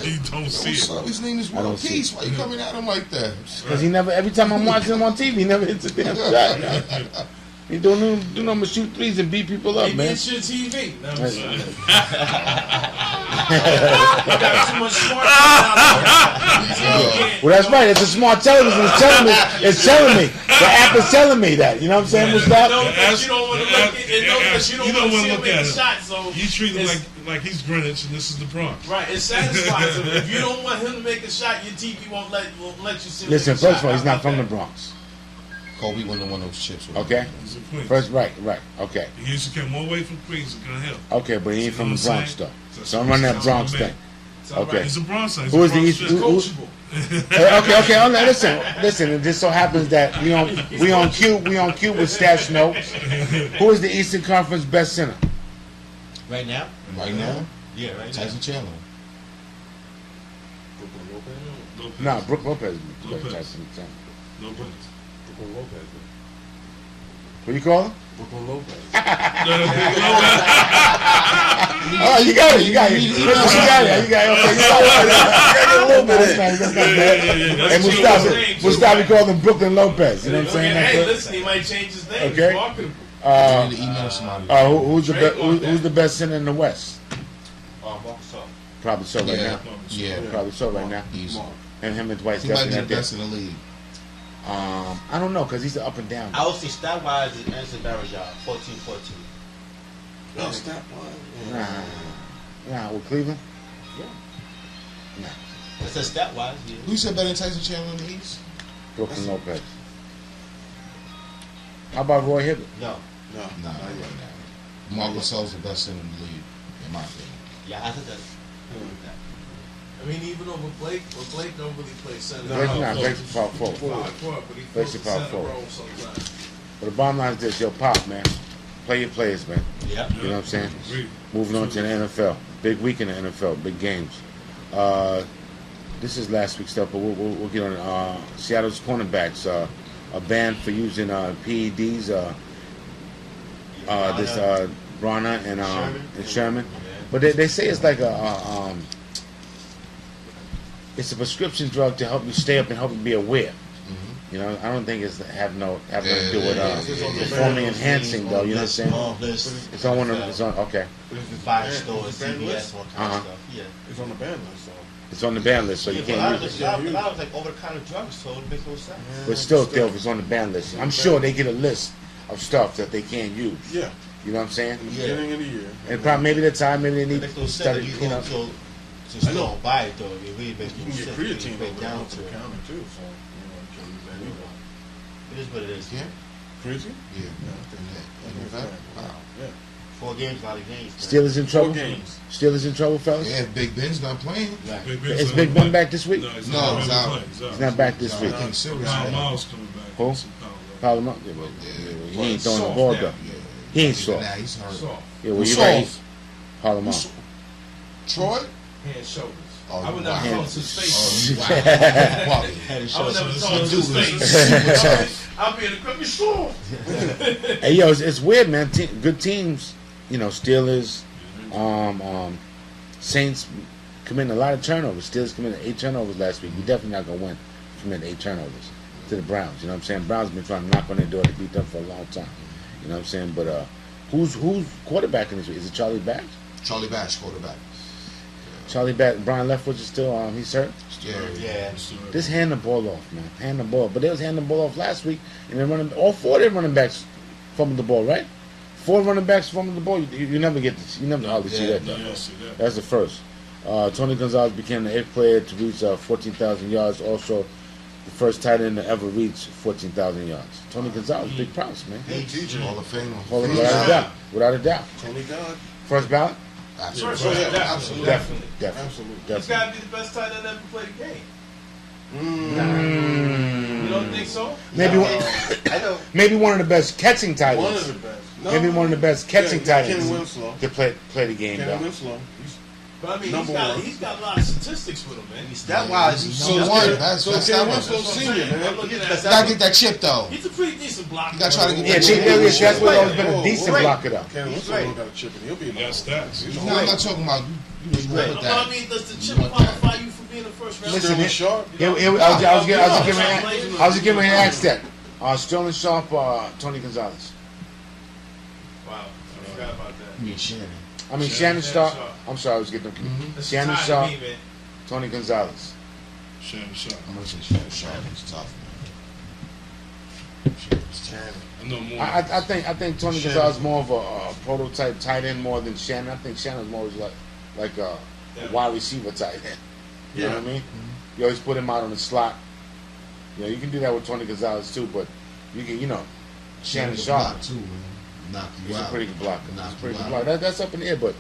You don't see What's up? it. His name is I don't World see Peace. Why you coming at him like that? Because he never, every time I'm watching him on TV, he never hits a damn shot. He don't know to shoot threes and beat people up, Maybe man. it's your TV. No, I'm That's- saying. You got too much smart TV. Well, that's right. It's a smart television. It's telling me. It's telling me. The app is telling me that. You know what I'm saying, No, Mustafa? because you don't want to look at it. No, because you don't want to see him look make at a him. shot. So You treat him it's- like he's Greenwich and this is the Bronx. right. It satisfies him. If you don't want him to make a shot, your TV won't let you see him. Listen, make a first shot. of all, he's How not about from the that? Bronx. Kobe won one of those chips. With him. Okay? He's a Queens. First, right. Okay. He used to come all the way from Queens to come here. Okay, but he ain't from the You know what I'm Bronx, though. saying? So I'm running that That's Bronx what I thing. It's all Okay. right. He's a Bronx. He's Who a is the Bronx East? shit. Coachable. Okay. Oh, no, listen. It just so happens that we on cue with Stash Notes. Who is the Eastern Conference best center? Right now? Right now, Yeah, right now. Tyson Chandler. Lopez. Nah, Brooke Lopez. Lopez. Tyson Chandler. Lopez. Brooklyn Lopez. What you call him? Brooklyn Lopez. Oh, you got it. You got it. You got it. Okay, you got it. A little bit. That's not bad. And Mustafa called him Brooklyn Lopez. You know what I'm saying? Hey, That's listen, he might change his name. Okay. He's marketable. I need to email somebody. Who's the best center in the West? Marcus All. Probably so right now. Yeah. Probably so right now. Easy. And him and Dwight He might be definitely the not there. best in the league. I don't know because he's the up and down. I would say stat wise, it's Anderson Barrage 14-14. No, stop one. Nah, with Cleveland. I said stat wise, yeah. Who said better than Tyson Chandler in the East? Brooklyn Lopez. How about Roy Hibbert? No. No, Nah, not right yet. now. Marc Gasol's the best center in the league, in my opinion. Yeah, I think that's. I mean, even over Blake, Blake don't really play center. Blake's a power forward. But he Blake's a plays power center forward. role sometimes. But the bottom line is this: yo, Pop, man, play your players, man. Yeah. You know what I'm saying? Agreed. Moving on to the NFL. Big week in the NFL. Big games. This is last week's stuff, but we'll get on it. Seattle's cornerbacks are banned for using PEDs. Brana and Sherman. But they say it's like it's a prescription drug to help you stay up and help you be aware. You know, I don't think it's have nothing to do with performing enhancing though. You know what I'm saying? Small list. It's on one of it's on okay. Five stores, ban CVS, list? all kind of Uh-huh. stuff. Yeah. It's on the ban list, so. It's on the ban list, so you A lot can't of use the it. a lot of like over the counter drugs, so it makes no sense. But still, it's on the ban list. I'm sure they get a list of stuff that they can't use. Yeah, You know what I'm saying? in the Yeah. beginning of the year. And probably maybe the time, maybe they It need makes no to sense study. if you You go know, to store and buy it though. It really makes You no can get sense. creatine Pay over down down to the it. counter too, so you can use that either. It is what it is. Yeah? Creatine? Yeah. Yeah, In fact, wow. Yeah. 4 games, a lot of games. man. Steelers in trouble. 4 games. Steelers in trouble, fellas. Yeah, if Big Ben's not playing. Right. Is Big Ben back this week? No, he's No, not. he's out. He's not back this week. I think serious. Miles coming back. Who? Some power. Probably not. Yeah, well, he ain't throwing the ball though. He ain't Nah, soft. he's hurt. Soft. Yeah, well, Who's you're right. soft? Harlem out. Troy? Head, shoulders. Oh, I would wow. never tell his face. Oh, wow. Quality. Head and I would shoulders. never So tell this his is- face. I'll be in the crib. Sure. Hey, yo, it's weird, man. Good teams, you know, Steelers, Saints committing a lot of turnovers. Steelers committed 8 turnovers last week. We definitely not gonna win committing 8 turnovers to the Browns. You know what I'm saying? Browns been trying to knock on their door to beat them for a long time. You know what I'm saying? But who's quarterbacking this week? Is it Charlie Batch? Charlie Batch, quarterback. Charlie Batch. Brian Leftwich is still he's hurt. Yeah. Yeah. Just hand the ball off, man. Hand the ball. But they was handing the ball off last week, and they're running. All 4 of their running backs fumbled the ball, right? 4 running backs fumbled the ball. You never get this. You never hardly see that. No, Though. you don't see that. That's the first. Tony Gonzalez became the 8th player to reach 14,000 yards. Also, the first tight end to ever reach 14,000 yards. Tony Gonzalez, big props, man. Hey, TJ. Hall of Fame. Without a doubt. Without a doubt. Tony God. First ballot? Absolutely. Oh, yeah, absolutely. Definitely. Definitely. Absolutely. He's Definitely. got to be the best tight end ever played the game. Mm. You don't think so? Maybe I know. maybe one of the best catching tight One ends. of the best. maybe one of the best catching tight Ken ends Winslow. to play the game. Ken Though. Winslow. But I mean, Number one. he's got a lot of statistics with him, man. That wise. So what? That's So that's Ken that Winslow one. senior, man. I'm looking at You gotta get that chip though. He's a pretty decent blocker. You gotta try to get Yeah, that Chief chip. Elliott, that's what always been a Whoa, decent wait. blocker though. Ken Winslow great. don't got a chip in. He'll be in He got stats. He's No, I'm not talking about you just Great. with But that. I mean, does the chip qualify you for being a first round? Listen, Sterling Sharp. I was just getting ready to ask that. Sterling Sharp, Tony Gonzalez. Wow, I forgot about that. I mean Shannon. I mean Shannon Shannon Sharp. Sharp. I'm sorry, I was getting them confused. That's Shannon tied Sharp, to me, man. Tony Gonzalez. Shannon Sharp. I'm gonna say Shannon Sharp is tough, man. I know more. I think Tony Gonzalez is more of a prototype tight end more than Shannon. I think Shannon's more like a wide receiver tight end. You know what I mean? You always put him out on the slot. You know, you can do that with Tony Gonzalez too, but you can, Shannon Sharp. too, man. Knock you He's a out. pretty good blocker. Knock He's a pretty you good out. blocker. That's up in the air, but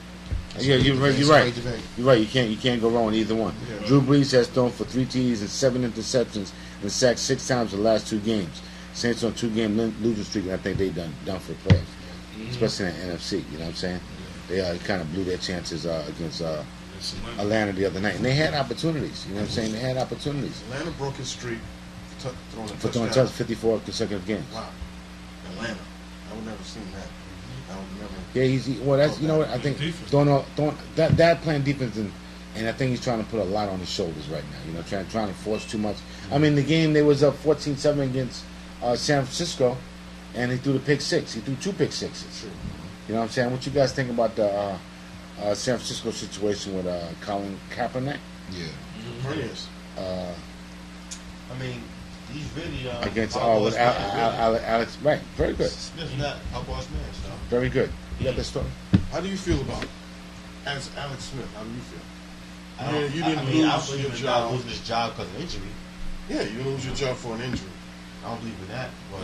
yeah, you're right. You're right. You're right. You can't go wrong with either one. Yeah. Drew Brees has thrown for 3 TDs and 7 interceptions and sacked 6 times in the last 2 games. Saints on 2-game losing streak, and I think they done for the playoffs, especially in the NFC. You know what I'm saying? They kind of blew their chances against Atlanta the other night, and they had opportunities. You know what I'm saying? They had opportunities Atlanta broke his streak throwing a for throwing touchdown. 54 consecutive games. Wow. Atlanta. I would never seen that. I would never. Yeah, well, that's what I think. Defense. Throwing that playing defense, and I think he's trying to put a lot on his shoulders right now. Trying to force too much. I mean, the game they was up 14-7 against San Francisco, and he threw the pick 6. He threw 2 pick 6s. True. You know what I'm saying? What you guys think about the San Francisco situation with Colin Kaepernick Yeah. Hernias. I mean, he's really against Harbaugh with is not really- Alex? Right, very good, Smith's not Harbaugh's man, so. very good. You got that story? How do you feel about Alex Smith? How do you feel? I don't- You I didn't mean, I lose believe your in job. not losing his job because of injury. Yeah, you didn't lose your job for an injury. I don't believe in that. But,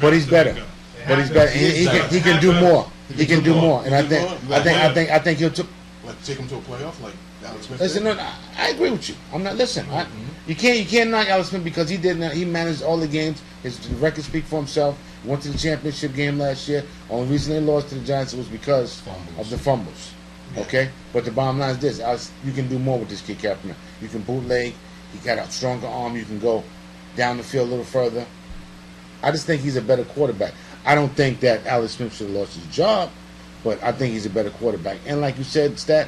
But he's drafted better. that guy. But he's better. He can do more. He can do more, and I think he'll. Like take him to a playoff, like Alex Smith. Listen, did? no, I agree with you. I'm not. Listen, you can't knock Alex Smith because he didn't. He managed all the games. His record speaks for himself. He went to the championship game last year. Only reason they lost to the Giants was because of the fumbles. Okay, but the bottom line is this: Alex, you can do more with this kid Kaepernick. You can bootleg. He got a stronger arm. You can go down the field a little further. I just think he's a better quarterback. I don't think that Alex Smith should have lost his job, but I think he's a better quarterback. And like you said, Stat,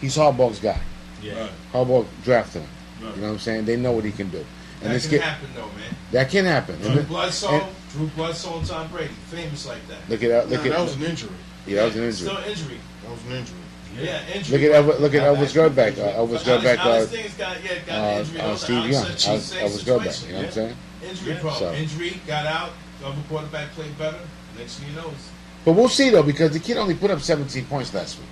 he's Harbaugh's guy. Yeah. Right. Harbaugh drafted him. Right. You know what I'm saying? They know what he can do. And That this can kid, happen, though, man. that can happen. And Drew then- Bledsoe and Tom Brady, famous like that. look at Nah, that was an injury. yeah, that was an injury. Still injury. That was an injury. Yeah, injury. Look at Elvis Gerback. Elvis Gerback. Alex Things got an injury. Steve Young. Elvis Gerback. You know what I'm saying? Injury problem. So- Injury, got out. Other quarterback played better. Next thing you know, But we'll see though, because the kid only put up 17 points last week.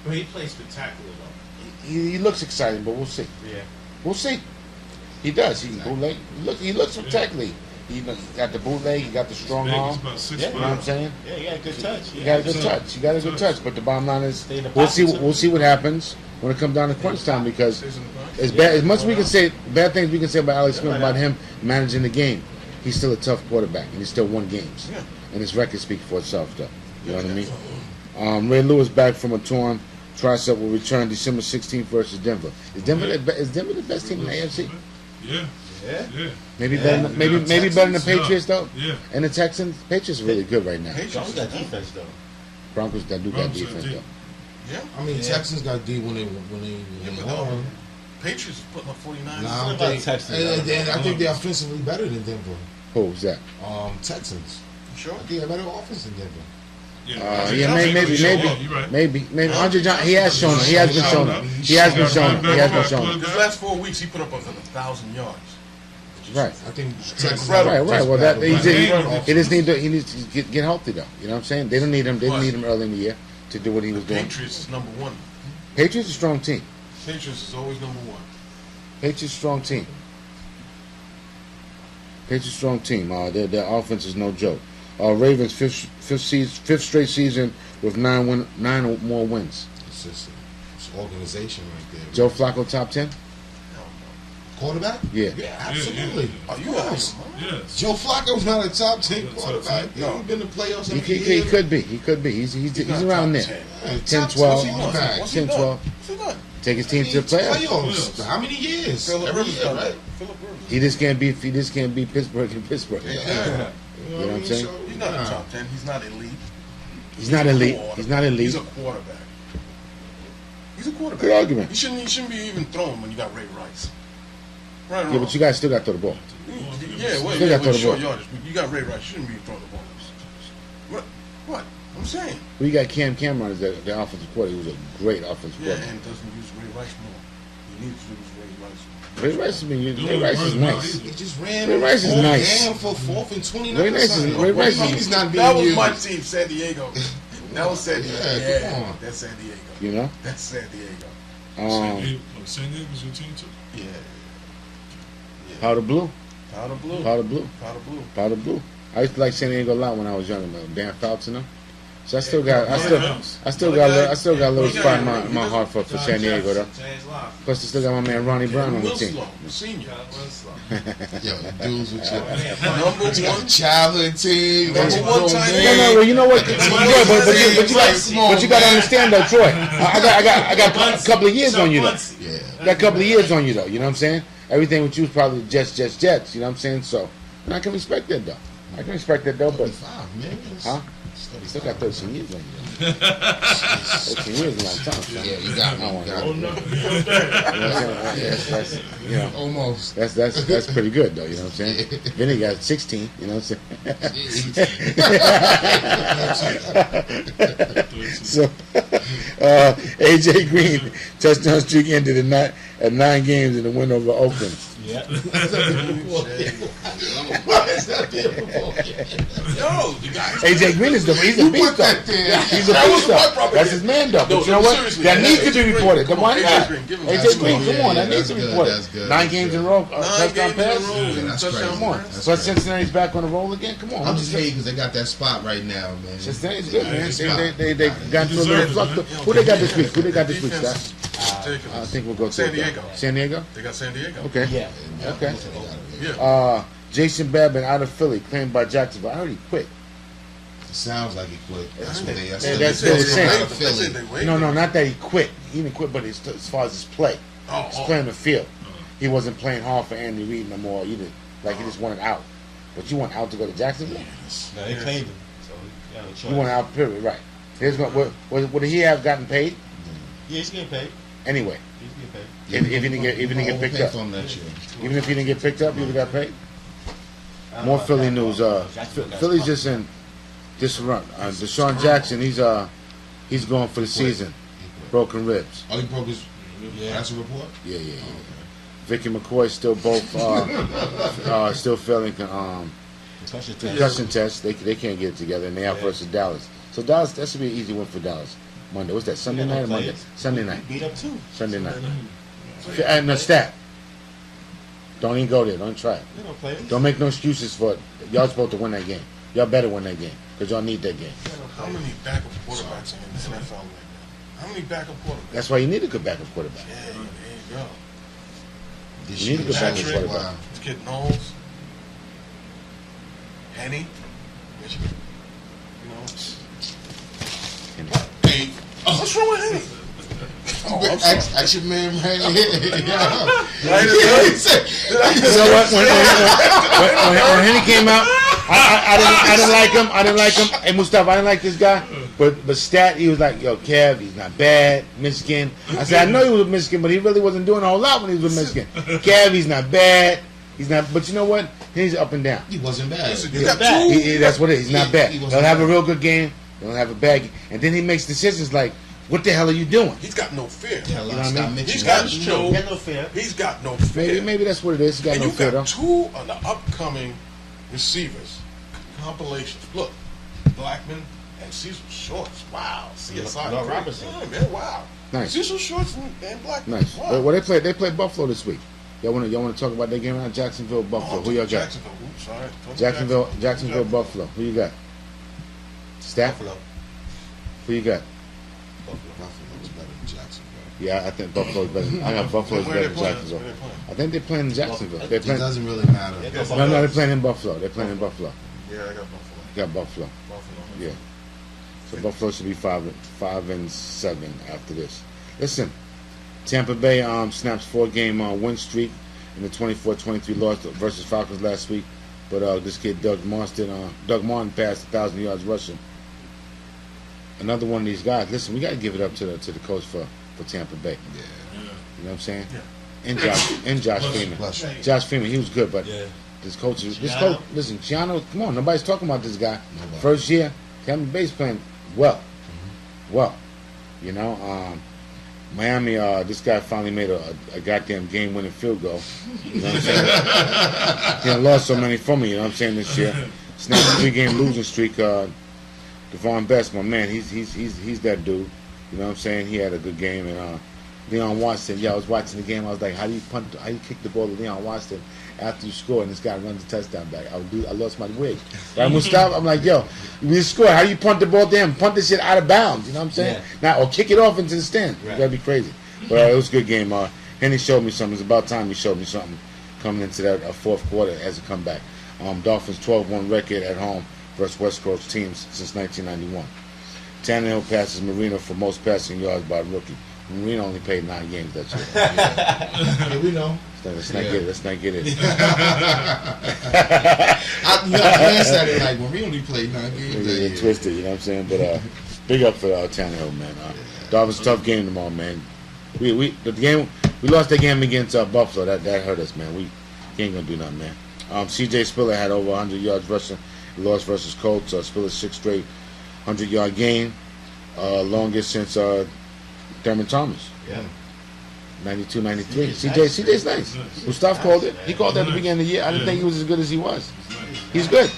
but he played spectacular though. He looks exciting, but we'll see. Yeah. We'll see. He does. He can bootleg. He looks spectacular. He got the bootleg. He got the strong Big, arm. he's about 6'5". You know what I'm saying? yeah, he got a good touch. You got a good touch. You got a good touch. But the bottom line is, Stay in the we'll see. pocket, too. We'll see what happens when it comes down to crunch time. Because Stays in the box. as bad as much we can say, bad things we can say about Alex Smith about him managing the game, he's still a tough quarterback, and he still won games. Yeah. And his record speaks for itself, though. You know what I mean? Ray Lewis back from a torn tricep will return December 16th versus Denver. Is Denver the best team in the AFC? Yeah. Yeah. Maybe better. Maybe better than the Patriots though. Yeah. And the Texans. Patriots are really good right now. Broncos got defense though. Broncos that do got Broncos defense got though. Yeah. I mean, Yeah. Texans got D when they but won. Patriots is putting up 49. Nah, I don't about think. Texans, And I think they're offensively better than Denver. Who's that? Texans. Sure. I think they're better offense than Denver. Yeah, maybe. Huh? Andre Johnson. He has shown. He has been shown. He has been shown. His last 4 weeks, he put up over 1,000 yards. Right. I think Texans. Right. Well, that he just need. needs to get healthy though. You know what I'm saying? They don't need him. They didn't need him early in the year to do what he was doing. Patriots is number 1. Patriots a strong team. Patriots is always number 1. Patriots strong team. Patriots strong team. Their offense is no joke. Ravens fifth straight season with 9 or more wins. It's organization right there. Joe Flacco top 10. quarterback? Yeah. Yeah, absolutely. Oh, you got him, man. Yes. Joe Flacco's not a top 10 quarterback. No. He's been to playoffs He every could, year. he could be. He could be. He's not around top there. 10. 10, Top 12. 10 quarterback. What's he 10, done? 12. What's he done? Take his team to the playoffs. Playoffs. How many years? Philip Every Rivers year, done right? that. Philip Rivers. He just can't beat Pittsburgh in Pittsburgh. Yeah. You know what I'm saying? He's not in the top 10. He's not elite. He's not elite. He's not elite. He's a quarterback. He's a quarterback. Good argument. He shouldn't be even throwing when you got Ray Rice. Right or Yeah, wrong? but you guys still got to throw the ball. Yeah, wait, Still got to throw the short ball. yardage. But you got Ray Rice. You shouldn't be throwing the ball. What? I'm saying. We got Cam Cameron as the offensive coordinator. He was a great offensive Yeah, coordinator. and doesn't use Ray Rice more. He needs to use Ray Rice. Ray Rice has been used. Ray Rice is nice. He just ran Ray Rice is all nice. down for 4th and 29. Ray Rice is- Ray Rice is- He's not being That was used. my team, San Diego. That was San Diego. Yeah, come on. That's San Diego. You know. That's San Diego. San Diego's your team too? Yeah. Powder blue. Powder blue. Powder blue. Powder blue. Powder blue. I used to like San Diego a lot when I was younger, man. Dan Fouts and them. So I still got a little spot in my heart for San Diego though. Plus I still got my man Ronnie Brown on the team. Winslow, senior. Yo, dudes with your Number one. childhood team. Number one tight No, end. well, you know what, Troy, but you got to understand though, Troy. I got a couple of years on you though. Yeah. I got a couple of years on you though. You know what I'm saying? Everything with you is probably Jets. You know what I'm saying? So I can respect that though. But 35, man. huh? You still got 13 years on you. 13 years is a long time. Son. Yeah, you got me. I don't You got want me. You know what I'm saying? That's you know. Almost. That's pretty good though, you know what I'm saying? Vinny got 16, you know what I'm saying? So AJ Green touchdown streak ended at 9 games in the win over Oakland. Yeah. Why is that beautiful? Yo, the guy. AJ Green he's a beast though. He's a beast though. That's his man though. But you know what? seriously, That man. needs to AJ be Green, reported. come Then why on, not? AJ Green, give him AJ that. Green, come on, that that's needs to be good, reported. that's good, 9 that's games good. in a row, 9 touchdown games in a pass. row and That's touchdown crazy. Come on. pass. So Cincinnati's back on the roll again. Come on. I'm just hating because they got that spot right now, man. Cincinnati's good, man. Yeah, They got into a little flux. Who they got this week? Who they got this week, Defense Seth? is ridiculous. I think we'll go to San it, Diego. San Diego? They got San Diego. Okay. Yeah. Okay. Yeah. Jason Babin out of Philly, claimed by Jacksonville. I heard he quit. It sounds like he quit. That's what they. That's what what they they're say. saying. Out of Philly. No, not that he quit. He didn't quit, but as far as his play, he's playing the field. He wasn't playing hard for Andy Reid no more either. Like he just wanted out. But you want out to go to Jacksonville? No, they claimed him. So he got no choice. You want out, period. Right. Here's would he have gotten paid Yeah, he's getting paid. anyway? He's getting paid. If he didn't get picked up, From that year. even if he didn't get picked up, you would have got paid. I don't More know Philly about news. Jacksonville got Philly's spot. just in disarray. Deshaun Jackson, he's going for the season. Broken ribs. Oh, he broke his. Yeah, that's a report. Yeah. Vicky McCoy still both still failing concussion tests. They can't get it together, and they out versus Dallas. So Dallas, that should be an easy win for Dallas. Monday. What's that? Sunday night or Monday? Sunday night. Beat up too. Sunday night. And the stat. Don't even go there. Don't try it. They don't play. Don't make no excuses for it. Y'all supposed to win that game. Y'all better win that game because y'all need that game. How many backup quarterbacks in the NFL right now? How many backup quarterbacks? That's why you need a good backup quarterback. Yeah, there you go. This You need to year, go back to Patrick. quarterback. Wow. Let's get Knowles. Henny. Michigan. You know. Hey, what's wrong with Henny? Oh, I'm sorry. Action man, man. You know what? When Henny came out, I didn't like him. Hey Mustafa, I didn't like this guy. But Stat, he was like, yo, Kev, he's not bad. Michigan. I said, I know he was with Michigan, but he really wasn't doing a whole lot when he was with Michigan. Kev, he's not bad. He's not. But you know what? He's up and down. He wasn't bad. Listen, you got two. That's what it is. He's not bad. He He'll wasn't have a bad. real good game. He'll have a bad game. And then he makes decisions like, what the hell are you doing? He's got no fear. Hell, You know what I stop mean? mentioning He's that. got He had no. no fear. He's got no fear. Maybe that's what it is. He got And no you fear though. got two on the upcoming receivers compilations. Look, Blackman and Cecil Shorts. Wow, CSI. Lil great. Robinson. Yeah, man, wow. Nice. Cecil Shorts and Blackman. Nice. Wow. Well, they play Buffalo this week. Y'all want to talk about that game out? Jacksonville, Buffalo. Who y'all got? Jacksonville. Oops, sorry. Jacksonville, Buffalo. Who you got? Staff. Buffalo. Who you got? Buffalo was better than Jacksonville. Yeah, I think Buffalo's better. I got Buffalo's Where better they than playing? Jacksonville. Where they playing? I think they're playing in Jacksonville. They're It playing. doesn't really matter. Yeah, No, they're playing in Buffalo. They're playing in Buffalo. Yeah, I got Buffalo. Got Buffalo. Buffalo. Yeah. So Buffalo should be 5-7 after this. Listen, Tampa Bay snaps 4-game win streak in the 24-23 loss versus Falcons last week. But this kid Doug Martin passed 1,000 yards rushing. Another one of these guys. Listen, we got to give it up to the coach for Tampa Bay. Yeah. You know what I'm saying? Yeah. And Josh Freeman. Plus, Josh Freeman, he was good, but Yeah. this coach, Giano? listen, Giano, come on, nobody's talking about this guy. Nobody. First year, Tampa Bay's playing well. Well, you know, Miami, this guy finally made a goddamn game-winning field goal. You know what I'm saying? He done lost so many from me, you know what I'm saying, this year. Snapped a 3-game losing streak. Devon Best, my man, he's that dude. You know what I'm saying? He had a good game. And Leon Watson, I was watching the game. I was like, how do you kick the ball to Leon Watson after you score and this guy runs a touchdown back? I lost my wig. Right? Mustafa, I'm like, yo, you score. How do you punt the ball to him? Punt this shit out of bounds. You know what I'm saying? Now, or kick it off into the stand. Right. That'd be crazy. But it was a good game. Henry showed me something. It's about time he showed me something coming into that fourth quarter as a comeback. Dolphins 12-1 record at home versus West Coast teams since 1991. Tannehill passes Marino for most passing yards by a rookie. Marino only played 9 games that year. yeah, we know. Let's not get it. Let's not get it. I glanced at it like, well, we only played 9 games. that Get year. twisted, you know what I'm saying? But big up for Tannehill, man. Dolphins tough game tomorrow, man. We lost that game against Buffalo. That hurt us, man. We ain't gonna do nothing, man. C.J. Spiller had over 100 yards rushing. Lost versus Colts. Spiller's 6th straight 100-yard game, longest since Thurman Thomas. Yeah. 92, 93. CJ's CJ's nice. Mustafa called it. He called it at the beginning of the year. I didn't think he was as good as he was. He's good.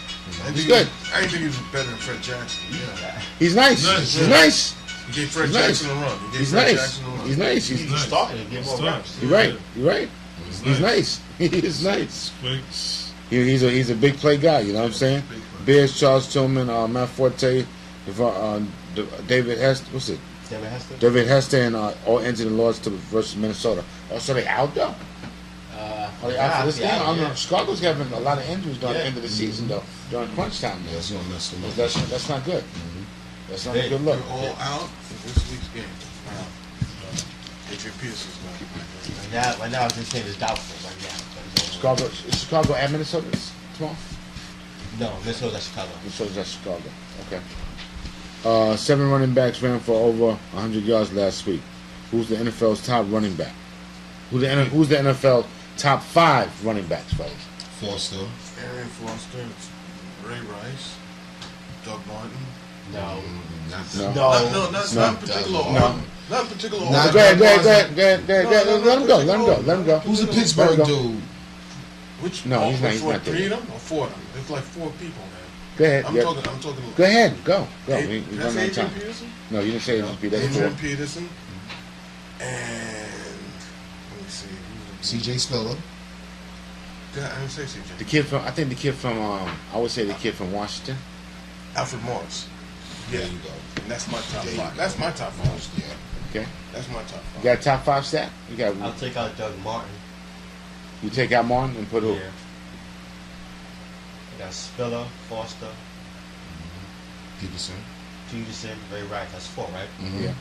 He's good. I didn't think he was better than Fred Jackson. Yeah. He's nice. He's nice. He gave Fred He's Jackson nice. a run. He gave He's Fred nice. Jackson a run. He's nice. He's He's starting to get more reps. You're right. You're right. He's nice. He is nice. He's a big play guy. You know what I'm saying? Bears, Charles Tillman, Matt Forte, David Hester. What's it? David Hester? David Hester and all ended in loss to versus Minnesota. Oh, so they out though? Are they out for this game? I don't know. Chicago's having a lot of injuries during the end of the season though, during crunch time. Yeah, it's gonna mess them up. That's not good. That's not a good look. They're all out for this week's game. Wow. Adrian Peterson's not. Right now, I was just saying it's doubtful right now. Is Chicago at Minnesota tomorrow? No, Minnesota's at Chicago. Minnesota's at Chicago. Okay. 7 running backs ran for over 100 yards last week. Who's the NFL's top running back? Who's the NFL top 5 running backs, fellas? Forster. Arian Foster, Ray Rice, Doug Martin. No. No. Not in particular order. No. Not in particular order. Not- Go ahead. Let him go. Who's the Let Pittsburgh him go. dude? Which? No, he's not- he's for not there. 3 of them or 4 of them? There's like 4 people, man. Go ahead. I'm yeah. talking. Go ahead. Go. Did We I run say out of Adrian time. Peterson? No, you didn't say Adrian Peterson. That's Adrian 4. Peterson. And let me see. C.J. Spiller. I didn't say CJ. The kid from, I think the kid from, I would say the kid from Washington. Alfred Morris. Yeah. There you go. And that's my top There you 5. go. That's my top 5. Yeah. Okay. That's my top 5. You got a top 5 stat? You got. I'll take out Doug Martin. You take out Martin and put who? Yeah. I got Spiller, Foster, Peterson. Peterson, Ray Rice. That's 4, right? Mm-hmm. Yeah.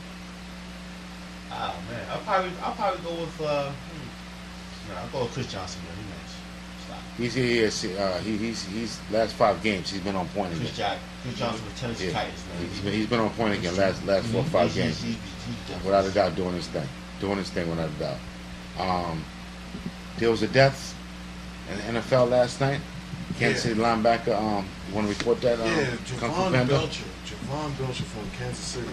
Oh man, I'll probably go with I'll go with Chris Johnson. Man. He's nice. Stop. He's last 5 games he's been on point again. Chris Johnson with Tennessee Yeah. Titans, man. He's been on point again last 4 or 5 games. He's Without a doubt, doing his thing without a doubt. There was a death in the NFL last night. Kansas City linebacker. You want to report that? Kung Fu Javon Panda? Belcher from Kansas City.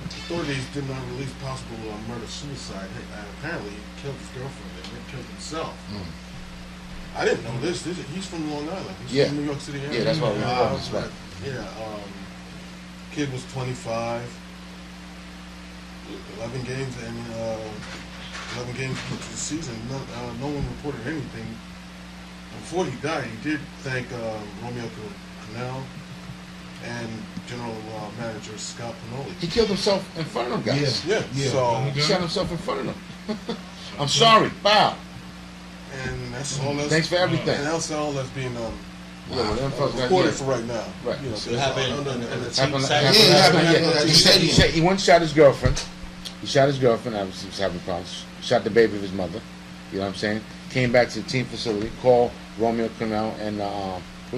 Authorities did not release possible murder-suicide. Apparently, he killed his girlfriend and then killed himself. I didn't know this. He's from Long Island. He's from New York City area. Yeah, that's why we know. That's right. Yeah. Kid was 25. 11 games and 11 games into the season. No one reported anything. Before he died, he did thank Romeo Cannell and general manager Scott Pinoli. He killed himself in front of them guys. Yeah. So He shot himself in front of them. I'm sorry. Bow. and that's all. That's, Thanks for everything. And that's all that's being Recorded for right now. Right. You know, So it happened under in the the team Happened- side. happened Yeah, last happened night, at the stadium. He once shot his girlfriend. He shot his girlfriend. Obviously, he was having problems. Shot the baby of his mother. You know what I'm saying? Came back to the team facility. Called Romeo Cornell and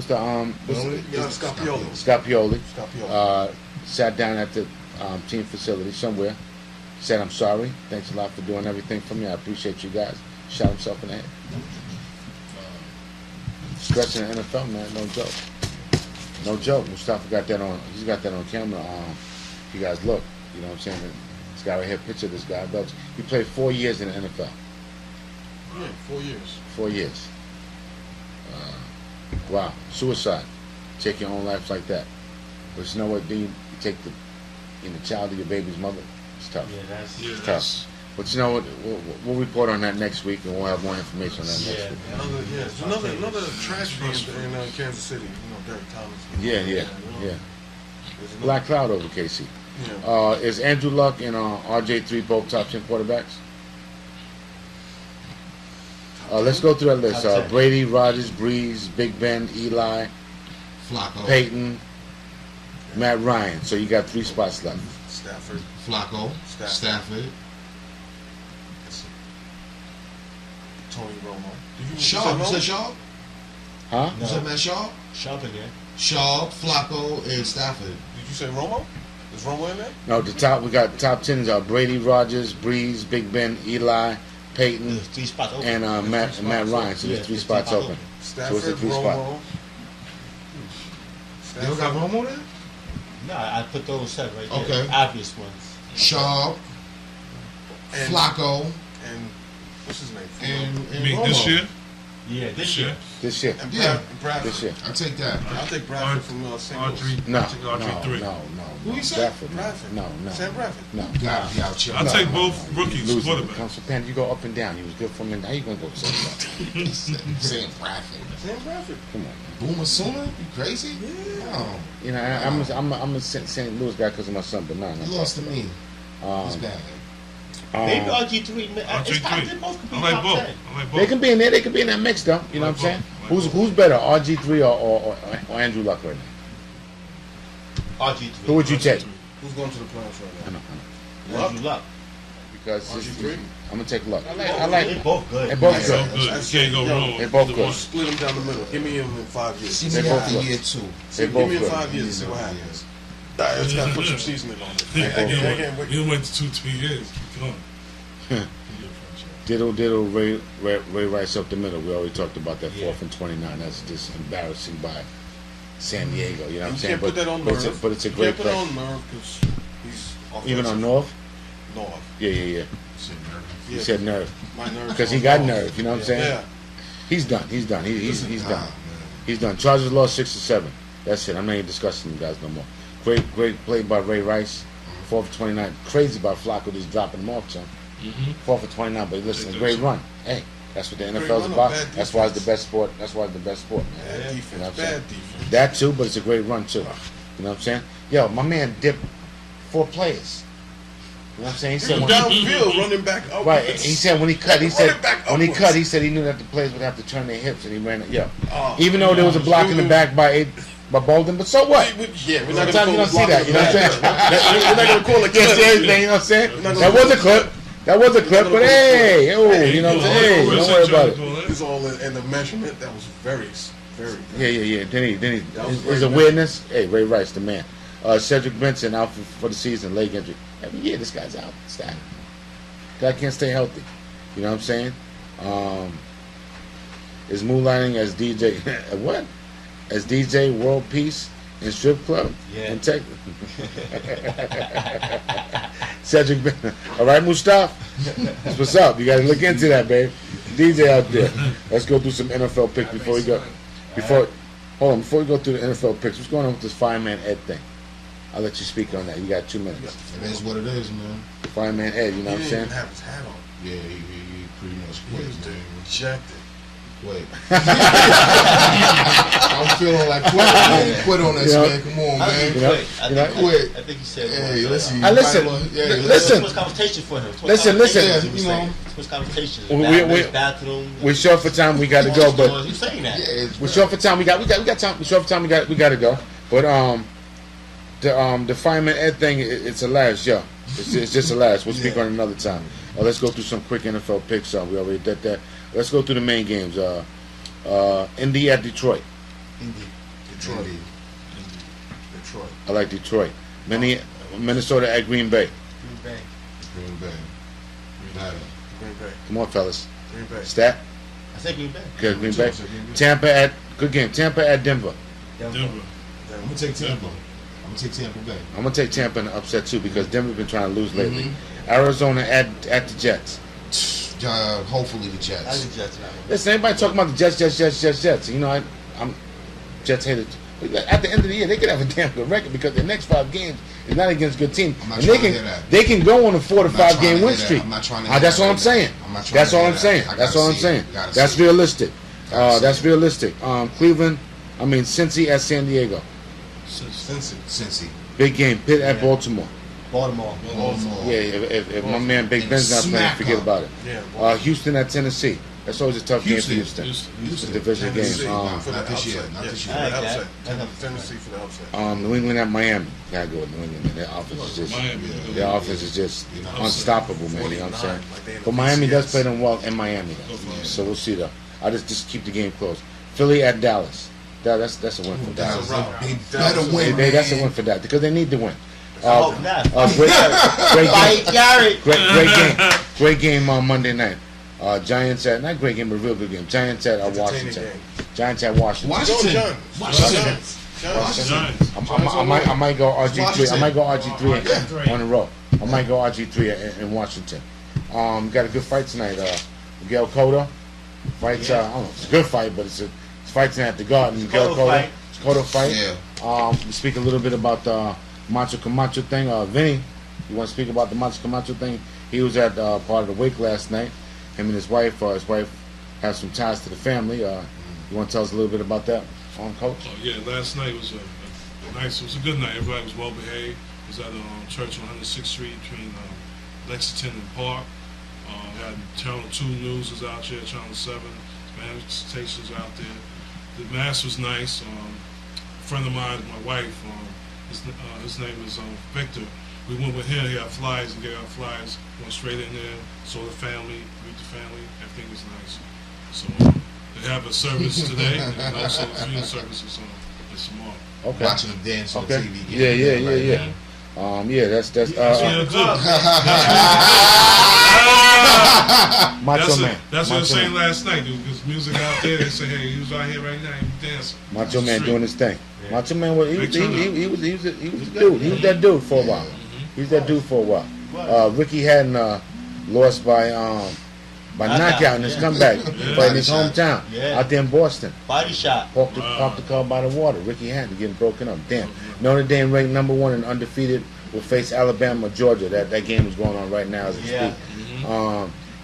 Scott Pioli. Scott Pioli. Scott Pioli. Sat down at the team facility somewhere. Said, "I'm sorry. Thanks a lot for doing everything for me. I appreciate you guys." Shot himself in the head. Stressing the NFL, man. No joke. No joke. Mustafa got that on. He's got that on camera. If you guys look, you know what I'm saying. This guy right here, picture of this guy. He played 4 years in the NFL. Yeah, 4 years. 4 years. Wow. Suicide. Take your own life like that. But you know what? Then you take the child of your baby's mother. It's tough. Yeah, that's It's tough. But you know what? We'll report on that next week, and we'll have more information on that next week. Another tragedy in Kansas City. You know, Derek Thomas. Yeah. There's another- Black cloud over KC. Yeah. Is Andrew Luck and RJ3 both top 10 quarterbacks? Let's go through that list. Top 10. Brady, Rodgers, Breeze, Big Ben, Eli, Flacco. Peyton, Matt Ryan. So you got 3 spots left. Stafford. Flacco. Stafford. Tony Romo. Shaw. You said Shaw? Huh? You said Matt Shaw? Sharp again. Shaw, Flacco, and Stafford. Did you say Romo? Is Romo in there? No, we got top 10s are Brady, Rodgers, Breeze, Big Ben, Eli, Peyton, There's 3 spots open. and Matt Ryan. So there's 3 there's spots 3 open. Stafford, So it's a 3 spot. Romo. You don't got Romo there? No, I put those 7 right there. Okay. Obvious ones. Shaw, And- Flacco, And what's his name? and You mean Romo. this year? Yeah, this year. This year. And Yeah. Bradford. This year. I'll take that. I'll take Bradford from St. Louis. Audrey. No, I think RG3. no. Who you say? Bradford. Bradford. No. Sam Bradford. No. Gotta be out here. I'll take both rookies Losing. quarterbacks. Council Penn, you go up and down. He was good for me. Now you gonna go so far. Sam Bradford. Sam Bradford. Come on, man. Boomer Sooner? You crazy? No. You know, I'm a St. Louis guy because of my son, but nah. You lost to me. It's bad. Maybe RG3. It's top 10. Both could be I like top both. 10. I like They both. can be in there. They can be in that mix, though. You know what I'm saying? Who's better, RG3 or Andrew Luck right now? RG3. Who would you take? Who's going to the playoffs right I now? know. Andrew Luck. Because RG3? I'm gonna take Luck. I They're like. both good. They're both So good. good. You can't go wrong. They both Either good. one. Split them down the middle. Give me him in 5 years. See They me both after good. year 2. They Give both me in good. 5 years and see what happens. I just gotta put some seasoning on it. You I can't wait. don't wait 2-3 years. Come on. Diddle, Ray Rice up the middle. We already talked about that Yeah. 4th and 29. That's just embarrassing by San Diego. You know what I'm You saying? can't put that on Merv. But it's a You great can't put it play. on Merv because he's Even on offensive. North? North. Yeah. Yeah, He said nerve. my nerves Because he on got North. nerve. You know what I'm saying? Yeah. He's done. He's done. He's done. man. He's done. Chargers lost 6-7. That's it. I'm not even discussing you guys no more. Great play by Ray Rice. 4 for 29. Crazy by Flacco just dropping him off, son. 4 for 29. But listen, a great run. Hey, that's what the NFL's run, about. bad That's why it's the defense. best sport. That's why it's the best sport, man. Bad You know defense. what I'm saying? Bad defense. That too, but it's a great run too. You know what I'm saying? Yo, my man dipped 4 players. You know what I'm saying? He said when Downfield, running back up. right. He said when he cut, he said Running back when he upwards. cut, he said he knew that the players would have to turn their hips, and he ran it. Yeah. Oh, Even though there was a block in the back by Bolden, but so what? Yeah, we're not Sometimes gonna you call don't see that. You know what I'm saying? We're not gonna call it Yes, clip. everything. You know what I'm saying? We're not gonna That call was a it clip. That was a clip. But hey, oh, you know what I'm saying? Hey, don't worry about it. It's all in the measurement. That was very. Yeah. Then he. That was His great, awareness. Hey, Ray Rice, the man. Cedric Benson out for the season, leg injury. Every year this guy's out. Stack. Guy can't stay healthy. You know what I'm saying? Is moonlighting as DJ what? As DJ World Peace in strip club? Yeah. In Texas. Cedric Ben. All right, Mustafa? That's what's up. You got to look into that, babe. DJ out there. Let's go through some NFL picks before we go. Before we go through the NFL picks, what's going on with this Fireman Ed thing? I'll let you speak on that. You got 2 minutes. It is what it is, man. Fireman Ed, you know what I'm He saying? didn't have his hat on. Yeah, he pretty much He quit, was man. rejected. Wait. I'm feeling like quit on this, man. Come on, man. Quit. I think he said. Hey, listen. Listen. Too much conversation for him. Listen. Too much conversation. Bathroom. We're short for time. We got to go, but Who's saying that? we're short for time. We got time. We're short for time. We got to go. But the Fireman Ed thing, it's a last, yeah. It's just a last. We'll speak on it another time. Let's go through some quick NFL picks. We already did that. Let's go through the main games. Indy at Detroit. Detroit. I like Detroit. Minnesota at Green Bay. Green Bay. Come on, fellas. Green Bay. Stat. I said Green Bay. Good, Green Bay. Tampa at good game. Tampa at Denver. Denver. I'm gonna take Tampa. I'm gonna take Tampa Bay. I'm gonna take Tampa in the upset too because Denver's been trying to lose lately. Arizona at the Jets. Hopefully the I Jets. like the Jets now. Listen, everybody talking about the Jets. You know, I'm Jets haters. At the end of the year, they could have a damn good record because their next 5 games is not against good teams, I'm not and trying to hear that. they can go on a 4 to 5 game win streak. I'm not trying to hear That's that all right I'm saying. now. I'm not trying That's to all hear I'm that. saying. I That's gotta all I'm see saying. it. Gotta That's see it. realistic. Gotta That's see it. realistic. Cleveland. I mean Cincy at San Diego. Cincy. Big game. Pitt at Baltimore. Baltimore. Yeah, if my man Big Ben's not playing, forget Smack about it. Yeah. Houston at Tennessee. That's always a tough game for Houston. It's a division game. Tennessee, Not for the this year. upset. Not Yes, this for year. the I like upset. that. Tennessee for the upset. New England at Miami. Gotta go with New England. Man. Their offense is just their offense is just unstoppable, man. You know what I'm saying? But Miami does play them well in Miami, though. So we'll see though. I just keep the game close. Philly at Dallas. That's a win for Dallas. They better win. That's a win for that because they need to win. Oh, not. Great game on Monday night. Giants at not great game, but real good game. Giants at Washington. Giants at Washington. Washington. I might go RG3. I might go RG3 on the road. I might go RG3 in Washington. Got a good fight tonight. Miguel Cotto fights. I don't know. It's a good fight, but it's fight tonight at the Garden. Miguel Cotto. It's Cotto fight. Yeah. We speak a little bit about the Macho Camacho thing. Vinny, you want to speak about the Macho Camacho thing? He was at part of the wake last night. Him and his wife have some ties to the family. You want to tell us a little bit about that, Coach? Oh yeah, last night was it was a good night. Everybody was well behaved. It was at a church on 106th Street between Lexington and Park. Had Channel 2 News was out there, Channel 7, Spanish stations out there. The mass was nice. A friend of mine, my wife, his name is Victor. We went with him. He had flyers and gave out flyers. Went straight in there, saw the family, meet the family. Everything was nice. So they have a service today, and also a funeral services on tomorrow. Okay. Watching them dance on Okay. TV. Yeah. That's Macho Man. That's what I was saying last night, dude. Because music out there, they say, hey, he was out here right now, he was dancing. Macho Man doing his thing. Yeah. Macho Man was he was a dude. He was that dude for a while. He was that dude for a while. Ricky Hatton lost by knockout in his comeback, but in his hometown, out there in Boston. Body shot. Parked the car by the water. Ricky Hatton getting broken up. Damn. Notre Dame ranked #1 and undefeated will face Alabama, Georgia. That game is going on right now as we speak.